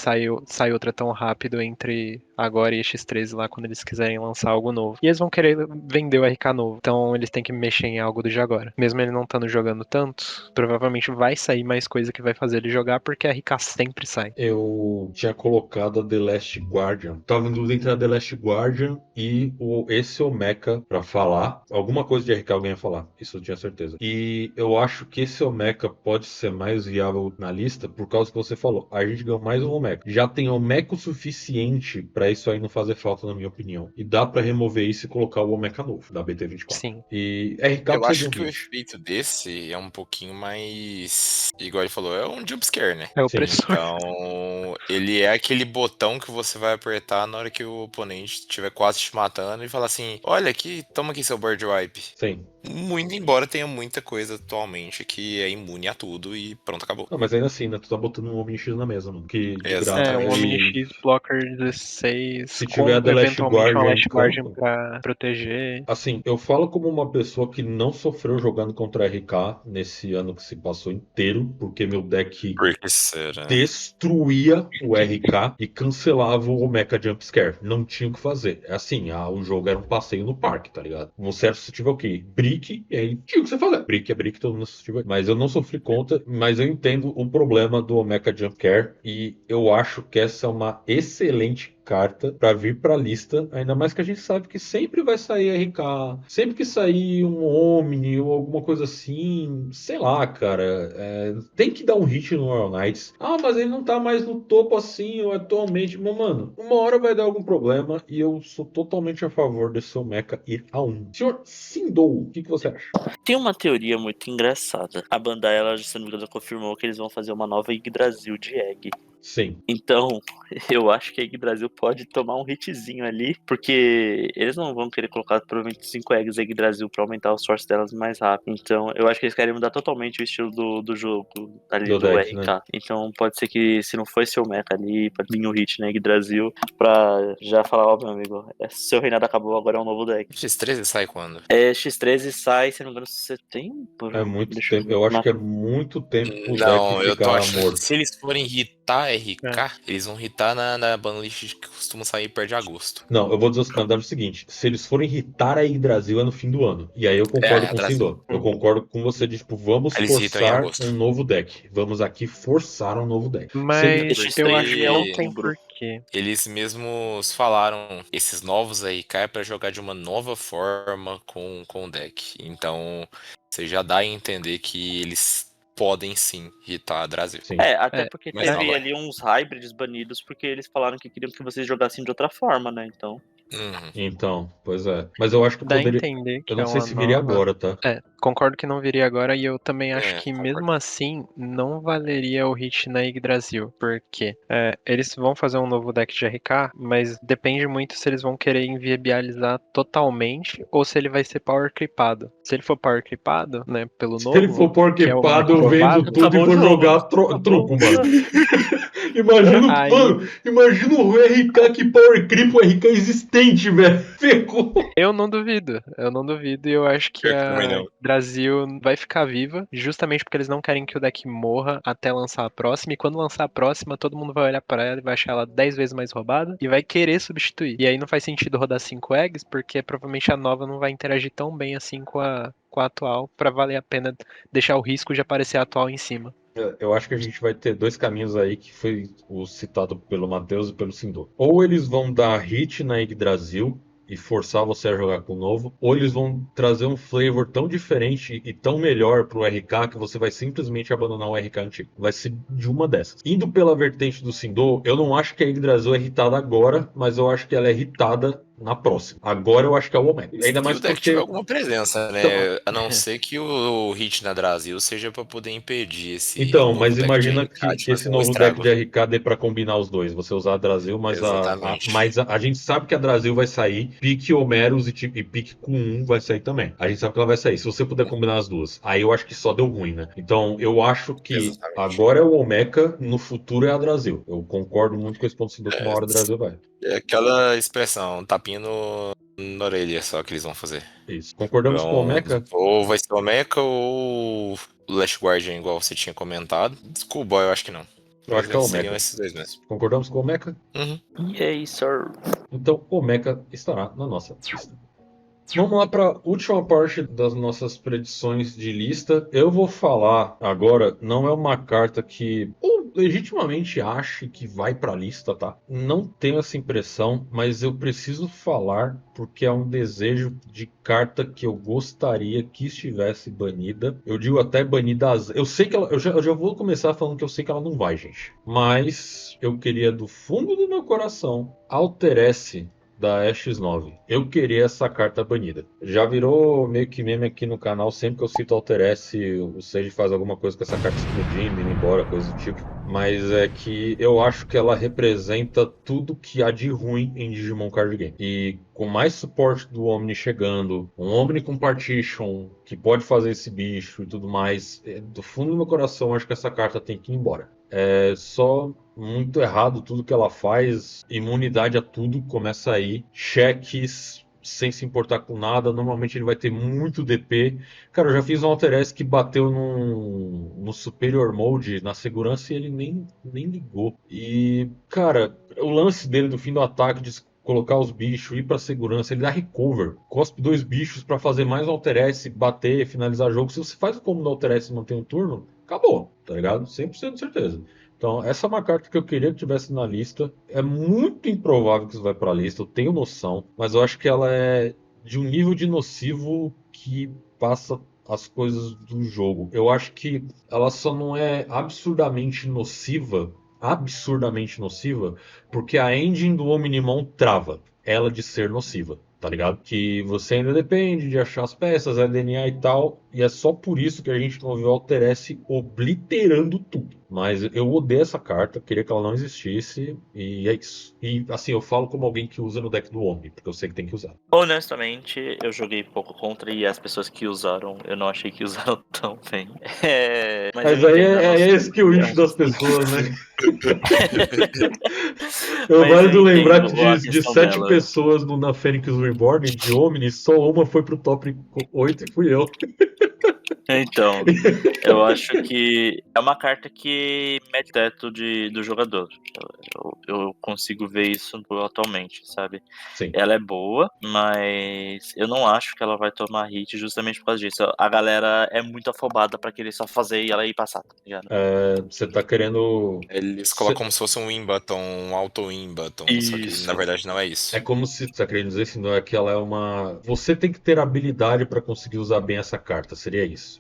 sai outra tão rápido entre agora e X13 lá quando eles quiserem lançar algo novo. E eles vão querer vender o RK novo, então eles têm que mexer em algo do de agora. Mesmo ele não estando jogando tanto, provavelmente vai sair mais coisa que vai fazer ele jogar, porque a RK sempre sai. Eu tinha colocado a The Last Guardian. Tava em dúvida entre a The Last Guardian e esse Omeka pra falar. Alguma coisa de RK alguém ia falar, isso eu tinha certeza. E eu acho que esse Omeka pode ser mais viável na lista por causa que você falou. A gente ganhou mais um Omeka. Já tem Omeka o suficiente pra isso aí não fazer falta, na minha opinião. E dá pra remover isso e colocar o Omeka novo, da BT24. Sim. E RK Eu precisa acho de que um o hit. efeito desse é um pouquinho mais. Igual ele falou, é um jumpscare, né? É o Sim. opressor. Então, ele é aquele botão que você vai apertar na hora que o oponente estiver quase te matando e falar assim: olha aqui, toma aqui seu Bird Wipe. Sim. Muito embora tenha muita coisa atualmente que é imune a tudo e pronto, acabou. Não, mas ainda assim, né? Tu tá botando um Omni X na mesa, mano. Que de Exatamente. graça Um Omni ele... X Blocker 16 Se com tiver a The Last eventualmente uma Guardian em Last Guardian campo... pra proteger. Assim, eu falo como uma pessoa que não sofreu jogando contra RK nesse ano que se passou inteiro, porque meu deck Porque será? destruía o RK e cancelava o Mecha Jumpscare. Não tinha o que fazer. É assim, o jogo era um passeio no parque, tá ligado? No certo, se tiver o quê? Brick, e aí tinha o que você fazer. Brick é brick, todo mundo assistiu. Mas eu não sofri contra, mas eu entendo o problema do Mecha Jumpscare e eu acho que essa é uma excelente carta pra vir pra lista, ainda mais que a gente sabe que sempre vai sair RK, sempre que sair um Omni ou alguma coisa assim, sei lá, cara, tem que dar um hit no Royal Knights. Mas ele não tá mais no topo assim, ou atualmente, mas mano, uma hora vai dar algum problema e eu sou totalmente a favor desse seu mecha ir a 1. Senhor Sindou, o que você acha? Tem uma teoria muito engraçada. A Bandai, ela, se não me engano, confirmou que eles vão fazer uma nova Yggdrasil de Egg. Sim. Então, eu acho que a Yggdrasil pode tomar um hitzinho ali, porque eles não vão querer colocar provavelmente 5 eggs Yggdrasil pra aumentar o source delas mais rápido. Então, eu acho que eles querem mudar totalmente o estilo do jogo ali do deck, RK. né? Então, pode ser que, se não for seu mecha ali, pode vir um hit na Yggdrasil pra já falar: ó, meu amigo, seu reinado acabou, agora é um novo deck. X13 sai quando? X13 sai, se não me engano, setembro. É muito Deixa eu tempo. ver. Eu acho que é muito tempo pro Não, deck eu tô ficar achando morto. que se eles forem hitar RK, eles vão hitar na banlist que costuma sair perto de agosto. Não, eu vou dizer o seguinte: se eles forem irritar a Yggdrasil é no fim do ano. E aí eu concordo com o Brasil. Sindor. Eu concordo com você de tipo, vamos Eles irritam em forçar agosto. um novo deck. Vamos aqui forçar um novo deck. Mas eu acho que não Porque tem porquê. eles mesmos falaram, esses novos RK é pra jogar de uma nova forma com o deck. Então, você já dá a entender que eles podem sim hitar a Brasil. Sim. Até porque mas não teve vai. ali uns hybrids banidos porque eles falaram que queriam que vocês jogassem de outra forma, né? Então. Uhum. Então, pois é. Mas eu acho que Dá a poderia. entender que Eu não é sei uma se viria nova. agora, tá? Concordo que não viria agora e eu também acho que concordo. mesmo assim não valeria o hit na Yggdrasil, porque eles vão fazer um novo deck de RK, mas depende muito se eles vão querer inviabilizar totalmente ou se ele vai ser power creepado. Se ele for power creepado, né, pelo Se novo, ele for que é o mais porquepado, eu vendo provável, tudo e vou jogar truco, mano. Imagina, Aí- mano, imagina o RK que power creep, o RK existente, velho. Ferrou. Eu não duvido e eu acho que Eu também a não. Brasil vai ficar viva, justamente porque eles não querem que o deck morra até lançar a próxima, e quando lançar a próxima, todo mundo vai olhar pra ela e vai achar ela 10 vezes mais roubada, e vai querer substituir. E aí não faz sentido rodar 5 eggs, porque provavelmente a nova não vai interagir tão bem assim com a atual, pra valer a pena deixar o risco de aparecer a atual em cima. Eu acho que a gente vai ter dois caminhos aí que foi o citado pelo Matheus e pelo Sindor. Ou eles vão dar hit na Yggdrasil e forçar você a jogar com o novo, ou eles vão trazer um flavor tão diferente e tão melhor pro RK que você vai simplesmente abandonar o RK antigo. Vai ser de uma dessas. Indo pela vertente do Sindor, eu não acho que a Yggdrasil é irritada agora, mas eu acho que ela é irritada na próxima. Agora eu acho que é o Omega. Ainda Se mais o deck tiver porque... alguma presença, né? Então, A não ser que o hit na Brasil seja pra poder impedir esse Então, novo mas deck de imagina RK de que esse fazer um novo deck estrago. de RK dê pra combinar os dois. Você usar a Drasil, Exatamente. mas a gente sabe que a Drasil vai sair, pique Homeros e pique com 1 vai sair também. A gente sabe que ela vai sair. Se você puder combinar as duas. Aí eu acho que só deu ruim, né? Então, eu acho que Exatamente. agora é o Omega, no futuro é a Drasil. Eu concordo muito com esse ponto de que uma hora a Drasil vai. É aquela expressão, tapinha na orelha só que eles vão fazer. Isso. Concordamos com o Então, Omega? ou vai ser o Mecha ou o Last Guardian, igual você tinha comentado. Schoolboy, eu acho que não. Eu acho que é o Seriam Omega. esses dois mesmo. Concordamos com o Omega? Uhum. E aí, sir? Então, o Mecha estará na nossa lista. Vamos lá para a última parte das nossas predições de lista. Eu vou falar agora, não é uma carta que eu legitimamente ache que vai para a lista, tá? Não tenho essa impressão, mas eu preciso falar porque é um desejo de carta que eu gostaria que estivesse banida. Eu digo até banida. Eu sei que ela, eu já vou começar falando que eu sei que ela não vai, gente. Mas eu queria do fundo do meu coração Alterece da X9. Eu queria essa carta banida. Já virou meio que meme aqui no canal. Sempre que eu cito Alterece, o Sage faz alguma coisa com essa carta explodindo, indo embora, coisa do tipo. Mas é que eu acho que ela representa tudo que há de ruim em Digimon Card Game. E com mais suporte do Omni chegando, um Omni com Partition que pode fazer esse bicho e tudo mais, do fundo do meu coração, acho que essa carta tem que ir embora. É só muito errado tudo que ela faz, imunidade a tudo começa aí, cheques sem se importar com nada, normalmente ele vai ter muito DP. Cara, eu já fiz um Alter S que bateu no Superior Mode, na segurança, e ele nem ligou. E, cara, o lance dele do fim do ataque de colocar os bichos, ir pra segurança, ele dá recover, cospe 2 bichos pra fazer mais um Alter S, bater, finalizar jogo. Se você faz o combo do Alter S e mantém o turno, acabou, tá ligado? 100% de certeza. Então, essa é uma carta que eu queria que tivesse na lista. É muito improvável que isso vai para a lista, eu tenho noção, mas eu acho que ela é de um nível de nocivo que passa as coisas do jogo. Eu acho que ela só não é absurdamente nociva, porque a engine do Omnimon trava ela de ser nociva. Tá ligado? Que você ainda depende de achar as peças, a DNA e tal. E é só por isso que a gente não vê o Alter S obliterando tudo. Mas eu odeio essa carta, queria que ela não existisse. E é isso. E assim, eu falo como alguém que usa no deck do Omni, porque eu sei que tem que usar. Honestamente, eu joguei pouco contra e as pessoas que usaram, eu não achei que usaram tão bem. Mas eu aí entendo a é esse que é o nostalgia. lixo das pessoas, né? Eu Mas válido eu lembrar que entendo a de questão 7 dela. pessoas na Fênix Reborn de Omni, só uma foi pro top 8 e fui eu. Então, eu acho que é uma carta que mete teto do jogador. Eu consigo ver isso atualmente, sabe? Sim. Ela é boa, mas eu não acho que ela vai tomar hit justamente por causa disso. A galera é muito afobada pra querer só fazer e ela ir passar, tá ligado? Você tá querendo. Eles colocam como se fosse um win button, um auto win button, só que na Isso. verdade não é isso. É como se, você querendo dizer assim, não é que ela é uma. Você tem que ter habilidade pra conseguir usar bem essa carta, seria isso.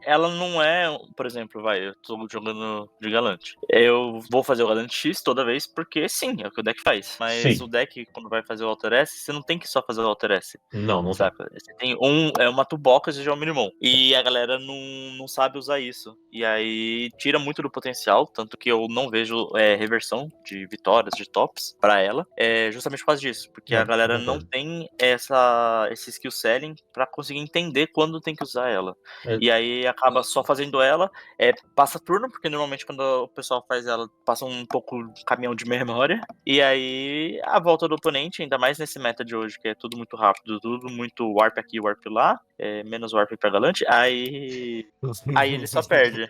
Ela não é, por exemplo, eu tô jogando de Galante. Eu vou fazer o Galante X toda vez porque sim, é o que o deck faz. Mas Sim. o deck, quando vai fazer o Alter S, você não tem que só fazer o Alter S. Não tem. Saca? Você tem uma Tubox e já é um Minimum. E a galera não sabe usar isso. E aí tira muito do potencial, tanto que eu não vejo reversão de vitórias, de tops pra ela. Justamente por causa disso. Porque a galera não tem esse skill selling pra conseguir entender quando tem que usar ela. E aí acaba só fazendo ela, passa turno, porque normalmente quando o pessoal faz ela, passa um pouco caminhão de memória. E aí a volta do oponente, ainda mais nesse meta de hoje, que é tudo muito rápido, tudo muito warp aqui, warp lá, menos warp pra Galante, aí ele só perde.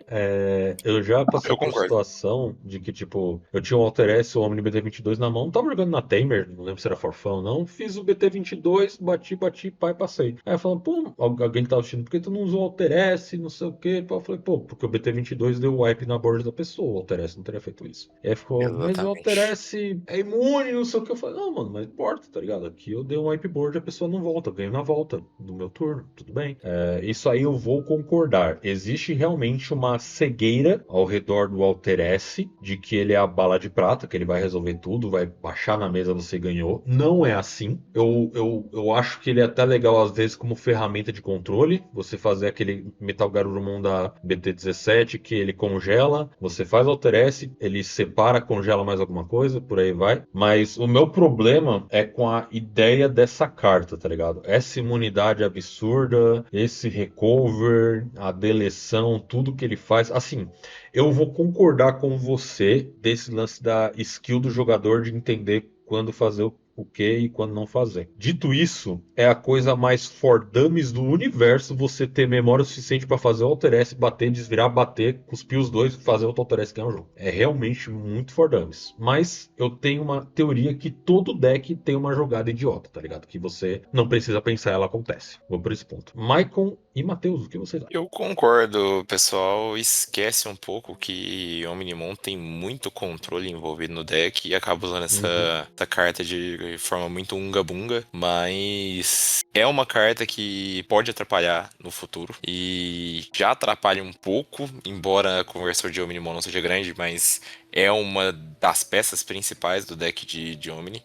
Eu já passei Eu por concordo. situação de que, tipo, eu tinha um Alter S, o Omni BT-22 na mão, tava jogando na Tamer, não lembro se era forfão ou não, fiz o BT-22, bati, pai, passei. Aí eu falei, pô, alguém tava assistindo, por que tu não usou o Alter S, não sei o quê? Eu falei, pô, porque o BT-22 deu wipe na board da pessoa, o Alter S não teria feito isso. E aí ficou, mas o Alter Exatamente. S é imune, não sei o que. Eu falei, não, mano, mas importa, tá ligado? Aqui eu dei um wipe board, a pessoa não volta, eu ganho na volta do meu turno. tudo bem. Isso aí eu vou concordar. Existe realmente uma cegueira ao redor do Alter S, de que ele é a bala de prata, que ele vai resolver tudo, vai baixar na mesa, você ganhou. Não é assim. Eu acho que ele é até legal, às vezes, como ferramenta de controle. Você fazer aquele Metal Garurumon da BT-17, que ele congela, você faz Alter S, ele separa, congela mais alguma coisa, por aí vai. Mas o meu problema é com a ideia dessa carta, tá ligado? Essa imunidade absurda, esse recover, a deleção, tudo que ele faz. Assim, eu vou concordar com você desse lance da skill do jogador de entender quando fazer o que e quando não fazer. Dito isso, é a coisa mais for dummies do universo você ter memória suficiente para fazer o Alter S, bater, desvirar, bater, cuspir os dois, fazer o Alter S ganhar o jogo. É realmente muito for dummies. Mas eu tenho uma teoria que todo deck tem uma jogada idiota, tá ligado? Que você não precisa pensar, ela acontece. Vou por esse ponto. Maicon e Matheus, o que vocês acham? Eu concordo, pessoal. Esquece um pouco que Omnimon tem muito controle envolvido no deck e acaba usando essa carta de forma muito unga-bunga, mas é uma carta que pode atrapalhar no futuro e já atrapalha um pouco, embora a conversão de Omnimon não seja grande, mas é uma das peças principais do deck de Omni.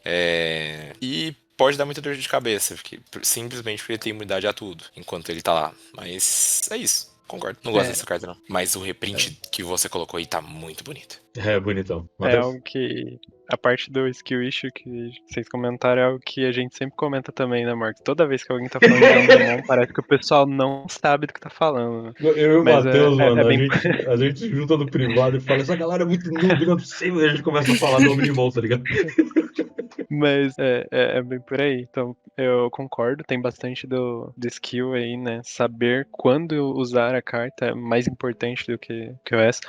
E pode dar muita dor de cabeça, simplesmente porque ele tem imunidade a tudo, enquanto ele tá lá. Mas é isso, concordo. Não gosto dessa carta, não. Mas o reprint que você colocou aí tá muito bonito. É bonitão. É Matheus? algo que. A parte do skill issue que vocês comentaram é algo que a gente sempre comenta também, né, Marcos? Toda vez que alguém tá falando de Omnimon, parece que o pessoal não sabe do que tá falando. Né? Eu e o Mas Matheus, mano, bem... a gente junta no privado e fala, essa galera é muito noob, não é possível, e a gente começa a falar do Omnimon, tá ligado? Mas é bem por aí. Então, eu concordo, tem bastante do skill aí, né? Saber quando usar a carta é mais importante do que o S.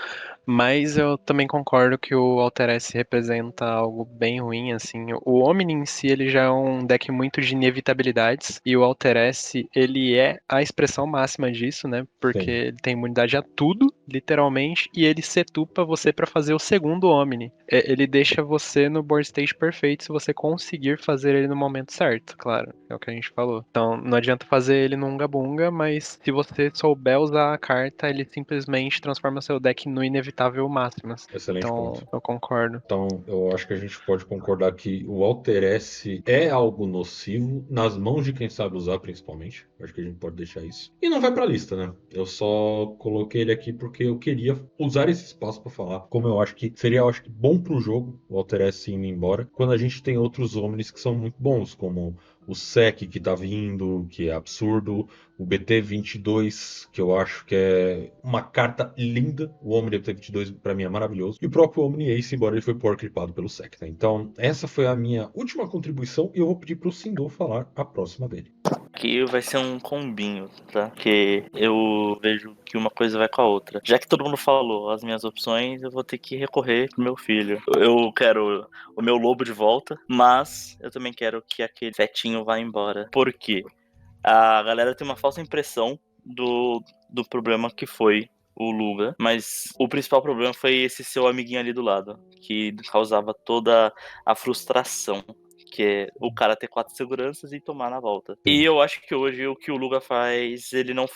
Mas eu também concordo que o Alter S representa algo bem ruim, assim. O Omni em si, ele já é um deck muito de inevitabilidades, e o Alter S, ele é a expressão máxima disso, né? Porque Sim. ele tem imunidade a tudo, literalmente, e ele setupa você pra fazer o segundo Omni. Ele deixa você no board stage perfeito se você conseguir fazer ele no momento certo, claro. É o que a gente falou. Então, não adianta fazer ele num Unga-Bunga, mas se você souber usar a carta, ele simplesmente transforma seu deck no inevitável máximas. Excelente Então, ponto. eu concordo. Então, eu acho que a gente pode concordar que o Alter S é algo nocivo, nas mãos de quem sabe usar, principalmente. Acho que a gente pode deixar isso. E não vai pra lista, né? Eu só coloquei ele aqui porque eu queria usar esse espaço pra falar como eu acho que seria, bom pro jogo o Alter S indo embora, quando a gente tem outros Omnis que são muito bons, como o Sec que tá vindo, que é absurdo, o BT-22, que eu acho que é uma carta linda, o Omni BT-22 pra mim é maravilhoso, e o próprio Omni Ace, embora ele foi power clipado pelo Sec, né? Então, essa foi a minha última contribuição e eu vou pedir pro Sindor falar a próxima dele. Aqui vai ser um combinho, tá? Porque eu vejo que uma coisa vai com a outra. Já que todo mundo falou as minhas opções, eu vou ter que recorrer pro meu filho. Eu quero o meu lobo de volta, mas eu também quero que aquele fetinho vá embora. Por quê? A galera tem uma falsa impressão do problema que foi o Luga, mas o principal problema foi esse seu amiguinho ali do lado, que causava toda a frustração. Que é o cara ter 4 seguranças e tomar na volta. E eu acho que hoje o que o Luga faz, ele não...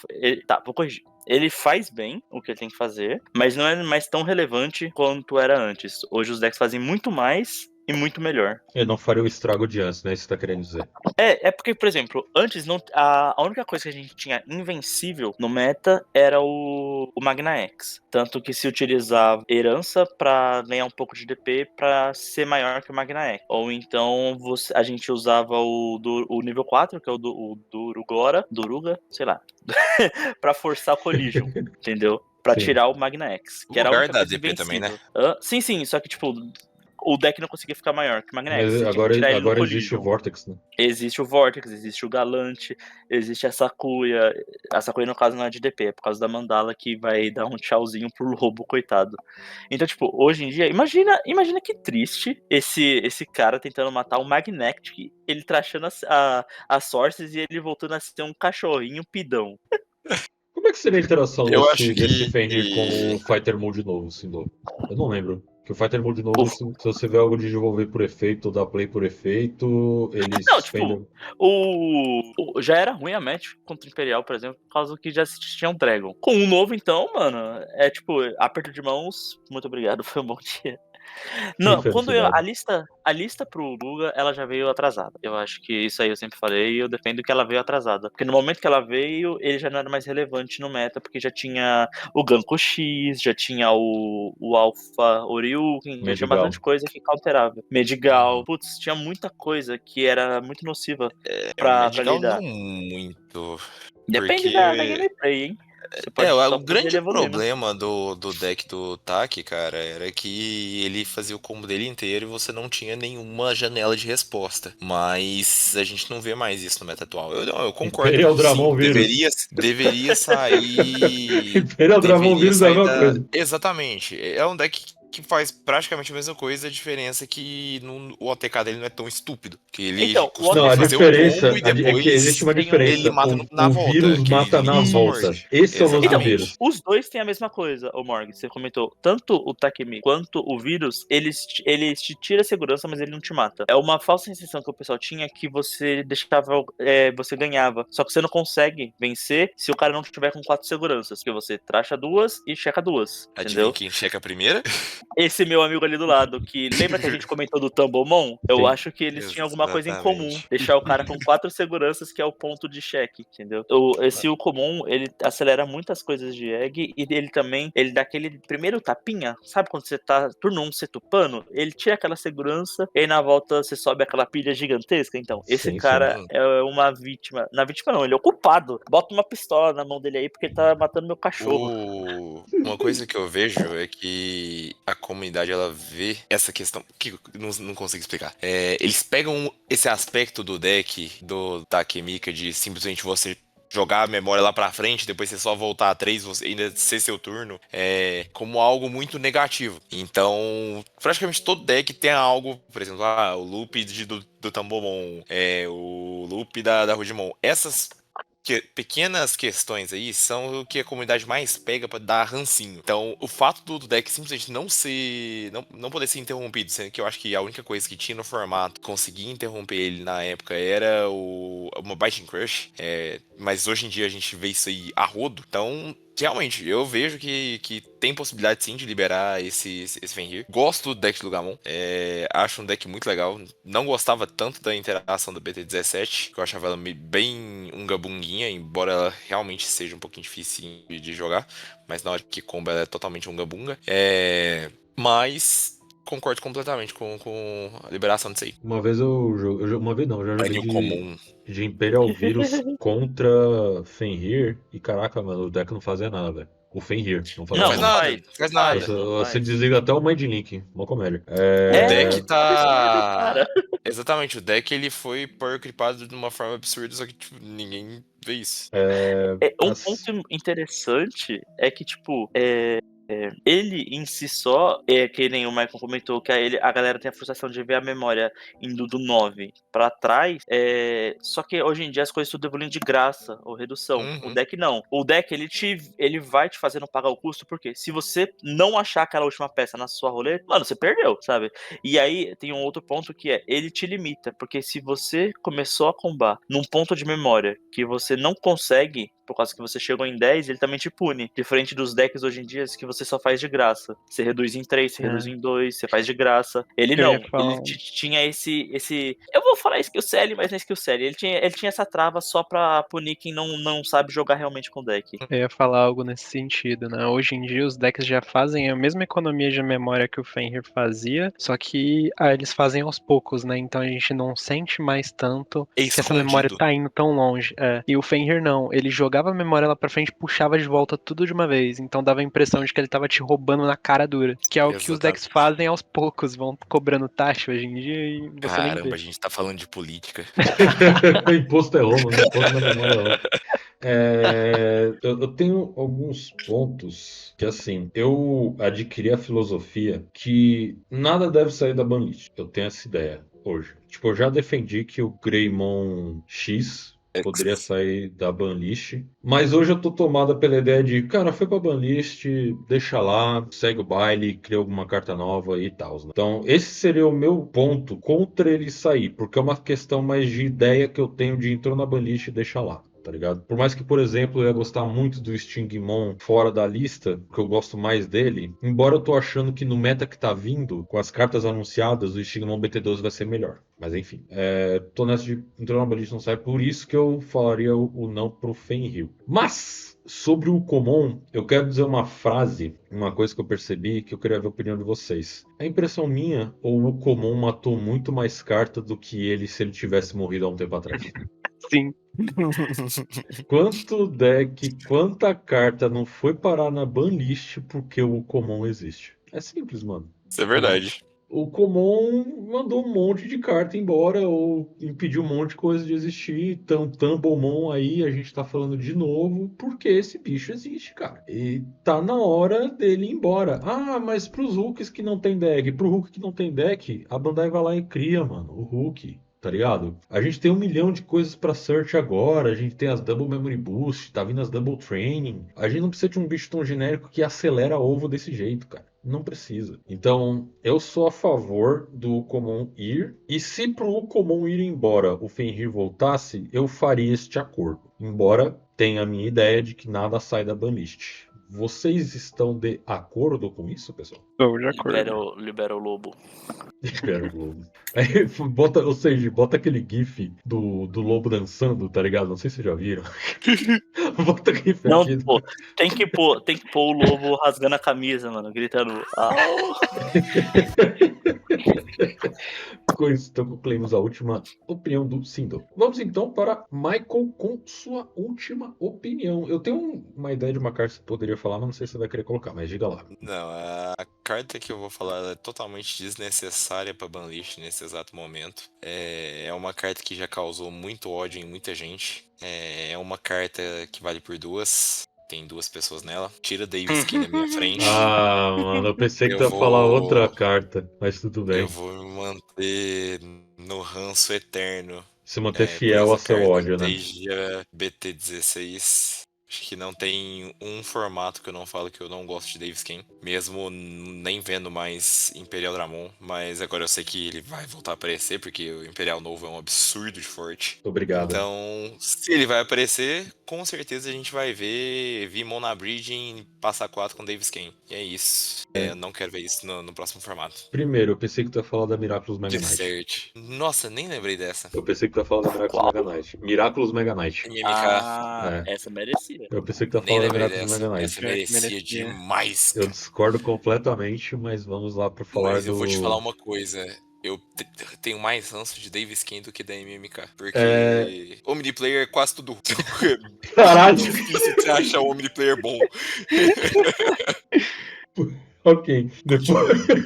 Tá, vou corrigir. Ele faz bem o que ele tem que fazer, mas não é mais tão relevante quanto era antes. Hoje os decks fazem muito mais e muito melhor. Eu não faria o estrago de antes, né? Isso que você tá querendo dizer. É porque, por exemplo, antes não, a única coisa que a gente tinha invencível no meta era o Magna X. Tanto que se utilizava herança pra ganhar um pouco de DP pra ser maior que o Magna X. Ou então a gente usava o nível 4, que é o Duruga, sei lá, pra forçar o Collision, entendeu? Pra Sim. tirar o Magna X, que O era a lugar única da coisa DP invencível. também, né? Sim, só que tipo... O deck não conseguia ficar maior que o Magna X. Mas Você tinha que agora, tirar ele no agora existe o Collision. Vortex, né? Existe o Vortex, existe o Galante, existe a Sakuya. A Sakuya, no caso, não é de DP, é por causa da Mandala que vai dar um tchauzinho pro lobo, coitado. Então, tipo, hoje em dia, imagina que triste esse cara tentando matar o Magnetic, ele trachando as Sources e ele voltando a ser um cachorrinho pidão. Como é que seria a interação Eu acho desse que Fenrir com o Fighter Mode novo, Sindor? Eu não lembro. Que o Fighter Mode novo, se você vê algo de desenvolver por efeito ou dar play por efeito, ele Não, suspende. tipo, já era ruim a match contra o Imperial, por exemplo, por causa que já tinha um Dragon. Com um novo, então, mano, é tipo, aperto de mãos, muito obrigado, foi um bom dia. Não, Felicidade. a lista pro Luga, ela já veio atrasada. Eu acho que isso aí eu sempre falei e eu defendo que ela veio atrasada. Porque no momento que ela veio, ele já não era mais relevante no meta, porque já tinha o Ganko X, já tinha o Alpha Oriuken, já tinha Medgal. bastante coisa que counterava. Medgal, putz, tinha muita coisa que era muito nociva O pra Medgal lidar. não muito. Depende Porque da gameplay, hein? Você pode só o fazer ele grande evoluindo. problema do deck do Taki, cara, era que ele fazia o combo dele inteiro e você não tinha nenhuma janela de resposta. Mas a gente não vê mais isso no meta atual. Eu concordo Imperial que sim, Dramon Vírus. deveria sair. Imperial Dramon Deveria Vírus é a sair mesma da. coisa. Exatamente. É um deck que faz praticamente a mesma coisa, a diferença é que o OTK dele não é tão estúpido. Que ele Então, o costuma Não, a OTK fazer um diferença combo e é que existe depois uma tem um- ele diferença. mata na O volta. vírus Que ele mata na liga e volta. morde. Esse é o lance do Então, Exatamente. vírus. os dois têm a mesma coisa, o Morg. Você comentou. Tanto o Takemi quanto o vírus, eles te tiram a segurança, mas ele não te mata. É uma falsa sensação que o pessoal tinha que você deixava. Você ganhava. Só que você não consegue vencer se o cara não tiver com 4 seguranças. Porque você tracha 2 e checa 2. Adivinha Entendeu? quem checa a primeira? Esse meu amigo ali do lado, que lembra que a gente comentou do Tambomon? Eu Sim. acho que eles tinham alguma coisa em comum. Exatamente. Deixar o cara com 4 seguranças, que é o ponto de cheque, entendeu? Esse o comum, ele acelera muitas coisas de egg e ele também, ele dá aquele primeiro tapinha, sabe quando você tá turno 1 você tupando? Ele tira aquela segurança e aí na volta você sobe aquela pilha gigantesca. Então, esse Sim, cara sim. é uma vítima. Na vítima não, ele é o culpado. Bota uma pistola na mão dele aí porque ele tá matando meu cachorro. Uma coisa que eu vejo é que a comunidade ela vê essa questão que eu não consigo explicar. Eles pegam esse aspecto do deck do Takemika de simplesmente você jogar a memória lá pra frente, depois você só voltar a 3, você ainda ser seu turno, como algo muito negativo. Então, praticamente todo deck tem algo, por exemplo, o loop do Tambomon, o loop da Rudimon. Essas pequenas questões aí são o que a comunidade mais pega pra dar rancinho. Então, o fato do deck simplesmente não poder ser interrompido, sendo que eu acho que a única coisa que tinha no formato conseguir interromper ele na época era uma Biting Crush, mas hoje em dia a gente vê isso aí a rodo. Então, realmente, eu vejo que tem possibilidade sim de liberar esse Fenrir. Gosto do deck do Lugamon. Acho um deck muito legal. Não gostava tanto da interação do BT17, que eu achava ela bem unga-bunguinha, embora ela realmente seja um pouquinho difícil de jogar. Mas na hora que comba ela é totalmente unga-bunga. Mas concordo completamente com a liberação disso aí. Uma vez uma vez não, eu já joguei Banho comum. de Imperial Vírus contra Fenrir e caraca, mano, o deck não fazia nada, velho. O Fenrir não fazia Não faz nada. nada, não faz nada. Você desliga até o Mind Link, uma comédia. O deck absurdo, cara. Exatamente, o deck ele foi power creepado de uma forma absurda, só que tipo, ninguém vê isso. Um ponto interessante é que, tipo, ele em si só, que nem o Michael comentou, que a galera tem a frustração de ver a memória indo do 9 pra trás, só que hoje em dia as coisas tudo evoluem de graça ou redução. O deck não. O deck, ele vai te fazendo pagar o custo, porque se você não achar aquela última peça na sua roleta, mano, você perdeu, sabe? E aí tem um outro ponto que ele te limita, porque se você começou a combar num ponto de memória que você não consegue, por causa que você chegou em 10, ele também te pune. Diferente dos decks hoje em dia que você só faz de graça. Você reduz em 3, você reduz em 2, você faz de graça. Ele Eu não. ia falar Ele tinha esse. Eu vou falar skill cell, mas não é skill cell. Ele tinha essa trava só pra punir quem não sabe jogar realmente com o deck. Eu ia falar algo nesse sentido, né? Hoje em dia os decks já fazem a mesma economia de memória que o Fenrir fazia, só que eles fazem aos poucos, né? Então a gente não sente mais tanto que essa memória tá indo tão longe. E o Fenrir não, ele jogava a memória lá pra frente e puxava de volta tudo de uma vez, então dava a impressão de que ele tava te roubando na cara dura, que é o que os decks fazem aos poucos, vão cobrando taxa hoje em dia e você nem Caramba, vê. a gente tá falando de política. Imposto é Roma, né? Imposto na memória é Roma. Eu tenho alguns pontos que, assim, eu adquiri a filosofia que nada deve sair da banlist. Eu tenho essa ideia hoje. Tipo, eu já defendi que o Greymon X poderia sair da banlist. Mas hoje eu tô tomada pela ideia de, cara, foi pra banlist, deixa lá, segue o baile, cria alguma carta nova e tal, né? Então, esse seria o meu ponto contra ele sair, porque é uma questão mais de ideia que eu tenho de entrou na banlist e deixa lá. Tá ligado? Por mais que, por exemplo, eu ia gostar muito do Stingmon fora da lista, que eu gosto mais dele, embora eu tô achando que no meta que tá vindo, com as cartas anunciadas, o Stingmon BT12 vai ser melhor. Mas enfim, tô nessa de entrar na banlist não sai, por isso que eu falaria o não pro Fenrir. Mas, sobre o Common, eu quero dizer uma frase, uma coisa que eu percebi, que eu queria ver a opinião de vocês. É impressão minha, ou o Common matou muito mais carta do que ele se ele tivesse morrido há um tempo atrás? Sim. Quanta carta não foi parar na banlist porque o Common existe? É simples, mano. Isso é verdade. O Common mandou um monte de carta embora ou impediu um monte de coisa de existir. Então, Tumblemon aí, a gente tá falando de novo porque esse bicho existe, cara. E tá na hora dele ir embora. Ah, mas pros Hulks que não tem deck, pro Hulk que não tem deck, a Bandai vai lá e cria, mano, o Hulk. Tá ligado? A gente tem 1 milhão de coisas pra search agora. A gente tem as Double Memory Boost, tá vindo as Double Training. A gente não precisa de um bicho tão genérico que acelera ovo desse jeito, cara. Não precisa. Então, eu sou a favor do Common ir. E se pro Common ir embora o Fenrir voltasse, eu faria este acordo. Embora tenha a minha ideia de que nada sai da banlist. Vocês estão de acordo com isso, pessoal? Estou de acordo. Libera o lobo. Libera o lobo. Aí, ou seja, bota aquele gif do lobo dançando, tá ligado? Não sei se vocês já viram. Bota gif Não, aqui. pô, tem que pôr o lobo rasgando a camisa, mano, gritando. Au! Com isso, então concluímos a última opinião do Sindel. Vamos então para Michael com sua última opinião. Eu tenho uma ideia de uma carta que você poderia falar, mas não sei se você vai querer colocar, mas diga lá. Não, a carta que eu vou falar é totalmente desnecessária pra banlist nesse exato momento. É uma carta que já causou muito ódio em muita gente. É uma carta que vale por 2. Tem 2 pessoas nela. Tira Davis aqui na minha frente. Ah, mano, eu pensei que Eu tu ia falar vou- outra carta, mas tudo bem. Eu vou me manter no ranço eterno. Se manter por fiel a essa seu carta ódio, né? desde a BT16. Acho que não tem um formato que eu não falo que eu não gosto de Davis King. Mesmo nem vendo mais Imperial Dramon. Mas agora eu sei que ele vai voltar a aparecer, porque o Imperial novo é um absurdo de forte. Obrigado. Então, se ele vai aparecer, com certeza a gente vai ver Vimon na Bridging passar 4 com Davis King. E é isso. Eu não quero ver isso no próximo formato. Primeiro, eu pensei que tu ia falar da Miraculous Mega Knight. Dessert. Nossa, nem lembrei dessa. Eu pensei que tu ia falar da Miraculous Qual? Mega Knight. Miraculous Mega Knight. MMK. Essa merecia. Eu pensei que tu ia Nem falar da lembrei Miraculous dessa. Mega Essa Knight. merecia Merecia. demais. Eu discordo completamente, mas vamos lá para falar Mas eu do... vou te falar uma coisa. Eu tenho mais ranço de Davis King do que da MMK. Porque Omniplayer é quase tudo. É Caralho! difícil de você achar um Omniplayer bom. Ok,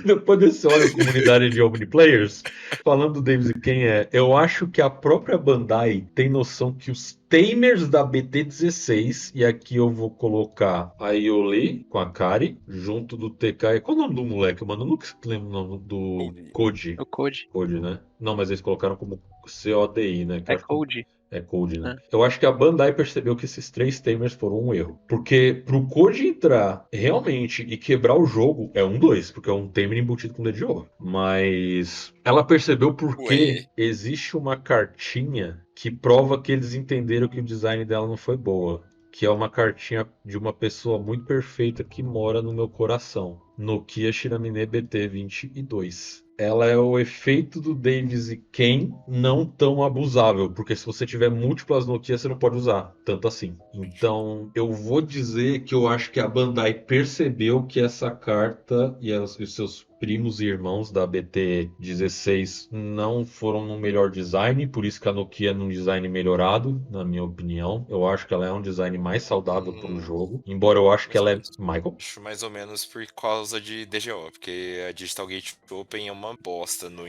depois desse óleo comunidade de Omniplayers, falando do Davis e quem eu acho que a própria Bandai tem noção que os tamers da BT16, e aqui eu vou colocar a Iole com a Kari, junto do TK. Qual o nome do moleque, mano? Eu nunca lembro o nome do Code. O Code. Code, né? Não, mas eles colocaram como CODI, né? Que eu É acho que- Code. É Code, né? Eu acho que a Bandai percebeu que esses 3 tamers foram um erro. Porque pro Code entrar realmente e quebrar o jogo é 2, porque é um tamer embutido com dedo de ouro. Mas ela percebeu porque existe uma cartinha que prova que eles entenderam que o design dela não foi boa. Que é uma cartinha de uma pessoa muito perfeita que mora no meu coração. Nokia Shiramine BT22. Ela é o efeito do Davis e Ken não tão abusável, porque se você tiver múltiplas Nokia, você não pode usar tanto assim. Então, eu vou dizer que eu acho que a Bandai percebeu que essa carta e os seus primos e irmãos da BT16 não foram no melhor design, por isso que a Nokia é num design melhorado, na minha opinião. Eu acho que ela é um design mais saudável para o jogo, embora eu acho que ela é... Michael? Acho mais ou menos por causa de DGO, porque a Digital Gate Open é uma bosta no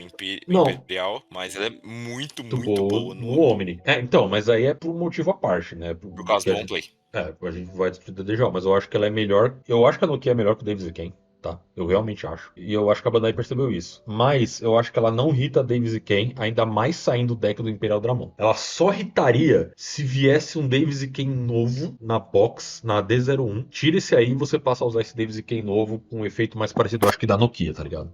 Não. Imperial, mas ela é muito boa boa no Omni. Então, mas aí é por um motivo à parte, né? Por causa do on play. A gente vai discutir da DGO, mas eu acho que ela é melhor. Eu acho que a Nokia é melhor que o Davis e Ken. tá? Eu realmente acho. E eu acho que a Bandai percebeu isso. Mas eu acho que ela não irrita Davis e Ken, ainda mais saindo do deck do Imperial Dramon. Ela só irritaria se viesse um Davis e Ken novo na box, na D01. Tira esse aí e você passa a usar esse Davis e Ken novo com um efeito mais parecido, eu acho que da Nokia, tá ligado?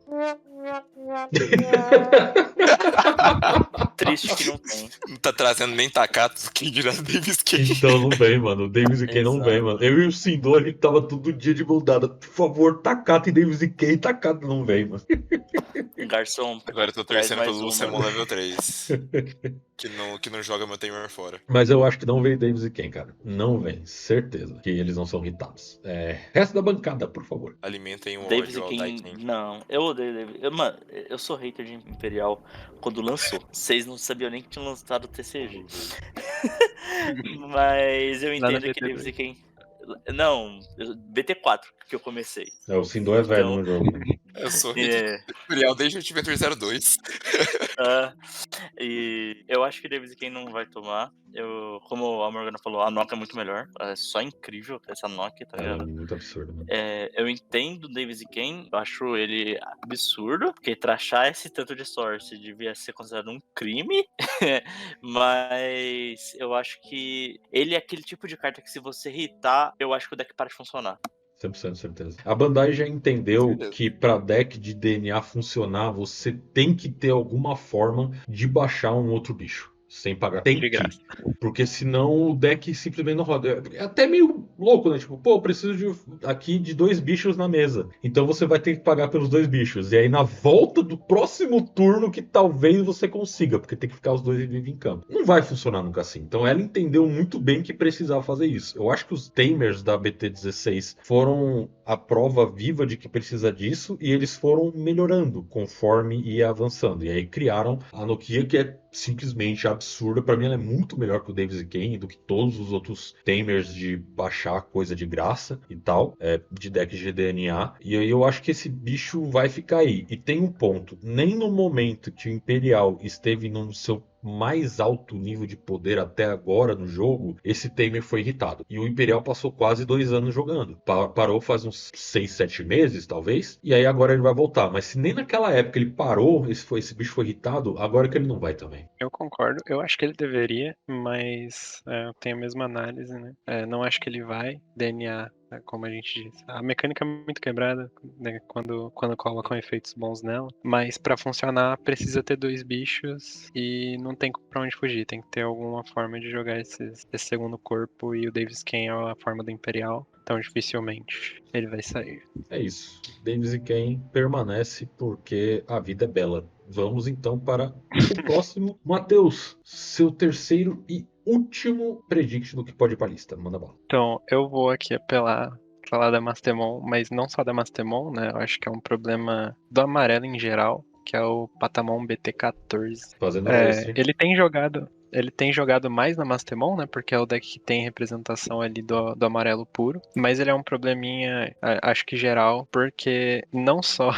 Triste que não tem. Não tá trazendo nem Takato, quem dirá Davis Ken. Então não vem, mano. O Davis e Ken não vem, Exato. mano. Eu e o Sindor, a gente tava todo dia de mão dada. Por favor, Takata e Davis e Ken. Takata não vem, mano. Garçom, Agora eu tô traz torcendo mais pelo uma. Lucemon level 3. que não joga meu Tamer fora. Mas eu acho que não vem Davis e Ken, cara. Não vem. Certeza que eles não são irritados. Resto da bancada, por favor. Alimentem o Davis e ódio ao Ken. Daiken. Não, eu odeio Davis. Mano, eu sou hater de Imperial quando lançou. Vocês não sabiam nem que tinham lançado o TCG. Mas eu Lá na entendo que BT2. Davis e Ken. Não, BT4 que eu comecei. O Sindor é velho Então, no jogo. Eu sou É, Imperial desde o Adventure 02. ah, e eu acho que Davis e Ken não vai tomar. Como a Morgana falou, a Nokia é muito melhor. É só incrível essa Nokia, tá Ela é ligado? muito absurda, mano. Eu entendo o Davis e Ken, eu acho ele absurdo, porque trachar esse tanto de source devia ser considerado um crime, mas eu acho que ele é aquele tipo de carta que se você irritar, eu acho que o deck para de funcionar. 100% certeza. A Bandai já entendeu Certeza. que para deck de DNA funcionar, você tem que ter alguma forma de baixar um outro bicho. Sem pagar. Tem De que. graça. Porque senão o deck simplesmente não roda. É até meio louco, né? Tipo, pô, eu preciso aqui de 2 bichos na mesa. Então você vai ter que pagar pelos 2 bichos. E aí na volta do próximo turno que talvez você consiga, porque tem que ficar os 2 vivos em campo. Não vai funcionar nunca assim. Então ela entendeu muito bem que precisava fazer isso. Eu acho que os Tamers da BT16 foram a prova viva de que precisa disso e eles foram melhorando conforme ia avançando. E aí criaram a Nokia, que é simplesmente absurda. Pra mim ela é muito melhor que o Davis e Ken, do que todos os outros Tamers de baixar coisa de graça e tal, de deck de DNA. E aí eu acho que esse bicho vai ficar aí. E tem um ponto, nem no momento que o Imperial esteve no seu mais alto nível de poder até agora no jogo, esse Tamer foi irritado. E o Imperial passou quase 2 anos jogando. Parou faz uns 6, 7 meses, talvez. E aí agora ele vai voltar. Mas se nem naquela época ele parou, esse bicho foi irritado, agora que ele não vai também. Eu concordo. Eu acho que ele deveria, mas eu tenho a mesma análise, né? Não acho que ele vai. DNA, como a gente disse. A mecânica é muito quebrada, né, quando colocam efeitos bons nela. Mas pra funcionar, precisa ter 2 bichos e não tem pra onde fugir. Tem que ter alguma forma de jogar esse segundo corpo. E o Davis Ken é a forma do Imperial. Então dificilmente ele vai sair. É isso. Davis e Ken permanece porque a vida é bela. Vamos então para o próximo. Matheus, seu terceiro e último predict do que pode ir pra lista. Manda bala. Então, eu vou aqui falar da Mastemon, mas não só da Mastemon, né? Eu acho que é um problema do amarelo em geral, que é o Patamon BT14. Fazendo mestre. Ele tem jogado mais na Mastemon, né? Porque é o deck que tem representação ali do amarelo puro. Mas ele é um probleminha, acho que geral, porque não só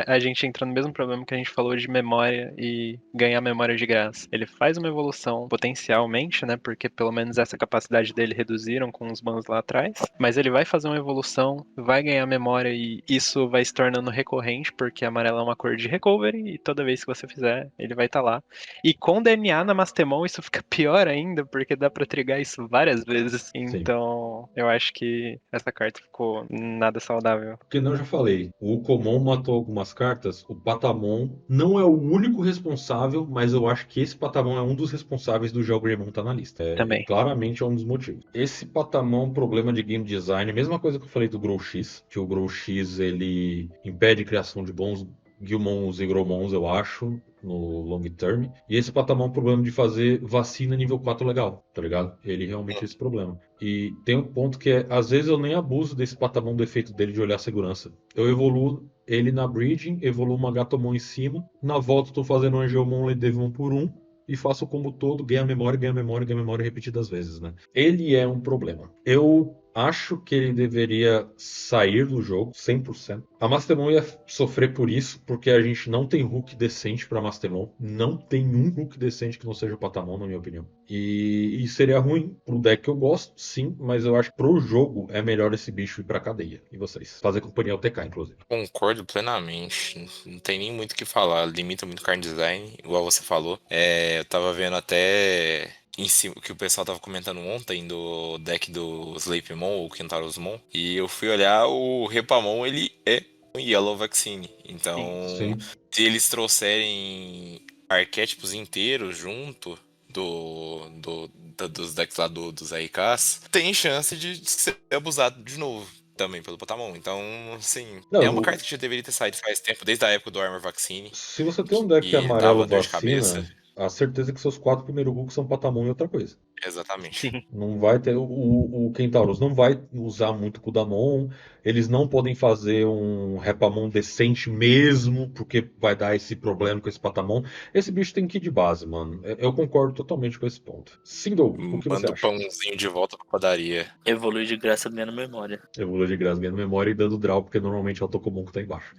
a gente entra no mesmo problema que a gente falou de memória e ganhar memória de graça. Ele faz uma evolução potencialmente, né? Porque pelo menos essa capacidade dele reduziram com os bans lá atrás. Mas ele vai fazer uma evolução, vai ganhar memória e isso vai se tornando recorrente, porque amarelo é uma cor de recovery e toda vez que você fizer, ele vai estar lá. E com DNA na Mastemon isso fica pior ainda, porque dá pra trigar isso várias vezes. Então, eu acho que essa carta ficou nada saudável. Porque não, eu já falei, o Ukomon matou algumas cartas, o Patamon não é o único responsável, mas eu acho que esse Patamon é um dos responsáveis do Gelgreymon estar na lista. Também. Claramente é um dos motivos. Esse Patamon é um problema de game design, mesma coisa que eu falei do Grow X, que o Grow X ele impede a criação de bons Gilmons e Growmons, eu acho, no long term. E esse Patamon é um problema de fazer vacina nível 4 legal, tá ligado? Ele realmente tem esse problema. E tem um ponto que às vezes eu nem abuso desse Patamon do efeito dele de olhar segurança. Eu evoluo ele na Breeding, evoluo uma Gatomon em cima, na volta eu tô fazendo um Angelmon Ledevon por 1, e faço o combo todo, ganha memória repetidas vezes, né? Ele é um problema. Eu Acho que ele deveria sair do jogo 100%. A Mastemon ia sofrer por isso, porque a gente não tem hook decente pra Mastemon. Não tem um hook decente que não seja o Patamon, na minha opinião. E seria ruim pro deck que eu gosto, sim, mas eu acho que pro jogo é melhor esse bicho ir pra cadeia. E vocês? Fazer companhia ao TK, inclusive. Concordo plenamente. Não tem nem muito o que falar. Limita muito o card design, igual você falou. Eu tava vendo até em cima o que o pessoal tava comentando ontem do deck do Sleepmon ou Kentarosmon. E eu fui olhar, o Repamon, ele é um Yellow Vaccine. Então, Sim. se eles trouxerem arquétipos inteiros junto dos decks lá dos RKs, tem chance de ser abusado de novo também pelo Patamon. Então, assim, é uma Não, carta que já deveria ter saído faz tempo, desde a época do Armor Vaccine, se você tem um deck e amarelo dava dor de cabeça. vacina, a certeza é que seus 4 primeiros hooks são Patamon e outra coisa. Exatamente. Sim. Não vai ter. O Kentauros não vai usar muito Kudamon. Eles não podem fazer um Repamon decente mesmo, porque vai dar esse problema com esse Patamon. Esse bicho tem que ir de base, mano. Eu concordo totalmente com esse ponto. Sindou, o que você Manda o acha? pãozinho de volta pra padaria. Evolui de graça ganhando memória. Evolua de graça ganhando memória e dando draw, porque normalmente é o Tokomon que tá embaixo.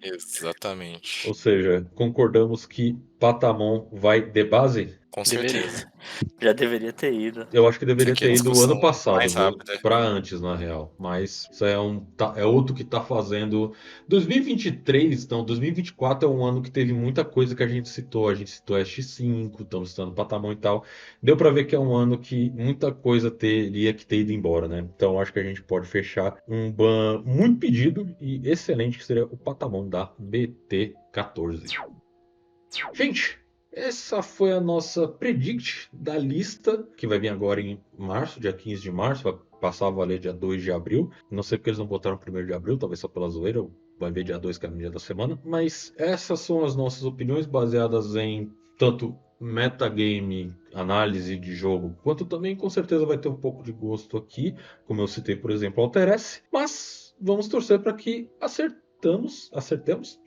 Exatamente. Ou seja, concordamos que Patamon vai de base? Com Deveria. certeza. Já deveria ter ido. Eu acho que Isso deveria aqui é ter ido o ano discussão passado, mais viu? rápida. Pra antes, na real. Mas isso é outro que tá fazendo. 2023, não, 2024 é um ano que teve muita coisa que a gente citou. A gente citou SX5, estamos citando Patamon e tal. Deu pra ver que é um ano que muita coisa teria que ter ido embora, né? Então acho que a gente pode fechar um ban muito pedido e excelente, que seria o Patamon da BT14. Gente, essa foi a nossa predict da lista, que vai vir agora em março, dia 15 de março, vai passar a valer dia 2 de abril. Não sei porque eles não botaram 1º de abril, talvez só pela zoeira, vai ver dia 2, que é no dia da semana. Mas essas são as nossas opiniões baseadas em tanto metagame, análise de jogo, quanto também com certeza vai ter um pouco de gosto aqui, como eu citei, por exemplo, Alterece. Mas vamos torcer para que acertemos,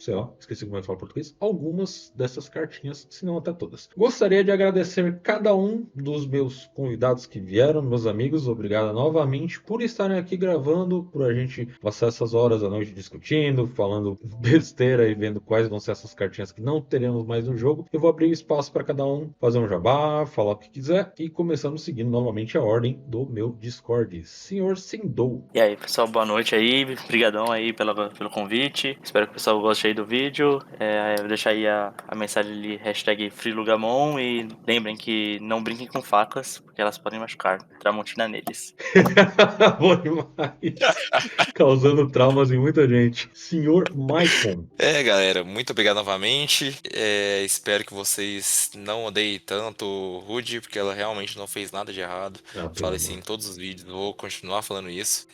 sei lá, esqueci como é que fala português, algumas dessas cartinhas, se não até todas. Gostaria de agradecer cada um dos meus convidados que vieram, meus amigos, obrigado novamente por estarem aqui gravando, por a gente passar essas horas da noite discutindo, falando besteira e vendo quais vão ser essas cartinhas que não teremos mais no jogo. Eu vou abrir espaço para cada um fazer um jabá, falar o que quiser e começando seguindo novamente a ordem do meu Discord. Senhor Sindou. E aí, pessoal, boa noite aí. Obrigadão aí pelo convite. Espero que o pessoal goste aí do vídeo. Vou deixar aí a mensagem ali, hashtag FreeLugamon. E lembrem que não brinquem com facas, porque elas podem machucar. Tramontina neles. Bom demais. Causando traumas em muita gente. Senhor Maicon. Galera, muito obrigado novamente. Espero que vocês não odeiem tanto o Rude, porque ela realmente não fez nada de errado. Falo isso em todos os vídeos, vou continuar falando isso.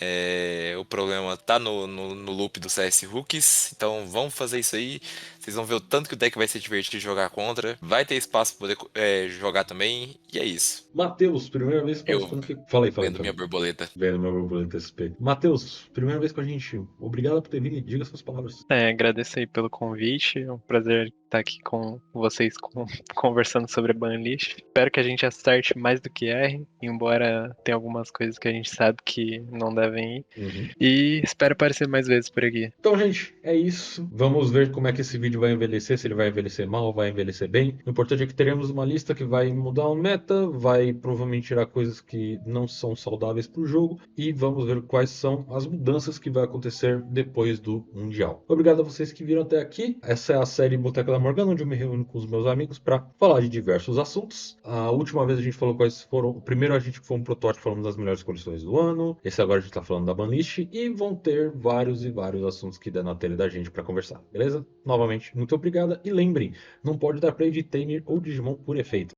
O problema tá no loop do CS Rookies, então vamos fazer isso aí. Vocês vão ver o tanto que o deck vai ser divertido de jogar contra. Vai ter espaço para poder jogar também, e é isso. Matheus, primeira vez participando aqui. Falei. Vendo minha borboleta. Vendo minha borboleta SP. Matheus, primeira vez com a gente. Obrigado por ter vindo e diga suas palavras. Agradeço aí pelo convite. É um prazer estar aqui com vocês conversando sobre a banlist. Espero que a gente acerte mais do que erre, embora tenha algumas coisas que a gente sabe que não devem ir. E espero aparecer mais vezes por aqui. Então, gente, é isso. Vamos ver como é que esse vídeo vai envelhecer, se ele vai envelhecer mal ou vai envelhecer bem. O importante é que teremos uma lista que vai mudar o meta, vai provavelmente tirar coisas que não são saudáveis para o jogo e vamos ver quais são as mudanças que vai acontecer depois do Mundial. Obrigado a vocês que viram até aqui. Essa é a série Boteca da Morgana, onde eu me reúno com os meus amigos para falar de diversos assuntos. A última vez a gente falou quais foram... Primeiro a gente foi um protótipo falando das melhores coleções do ano. Esse agora a gente está falando da banlist e vão ter vários e vários assuntos que der na telha da gente para conversar, beleza? Novamente, muito obrigada e lembrem, não pode dar play de Tamer ou Digimon por efeito.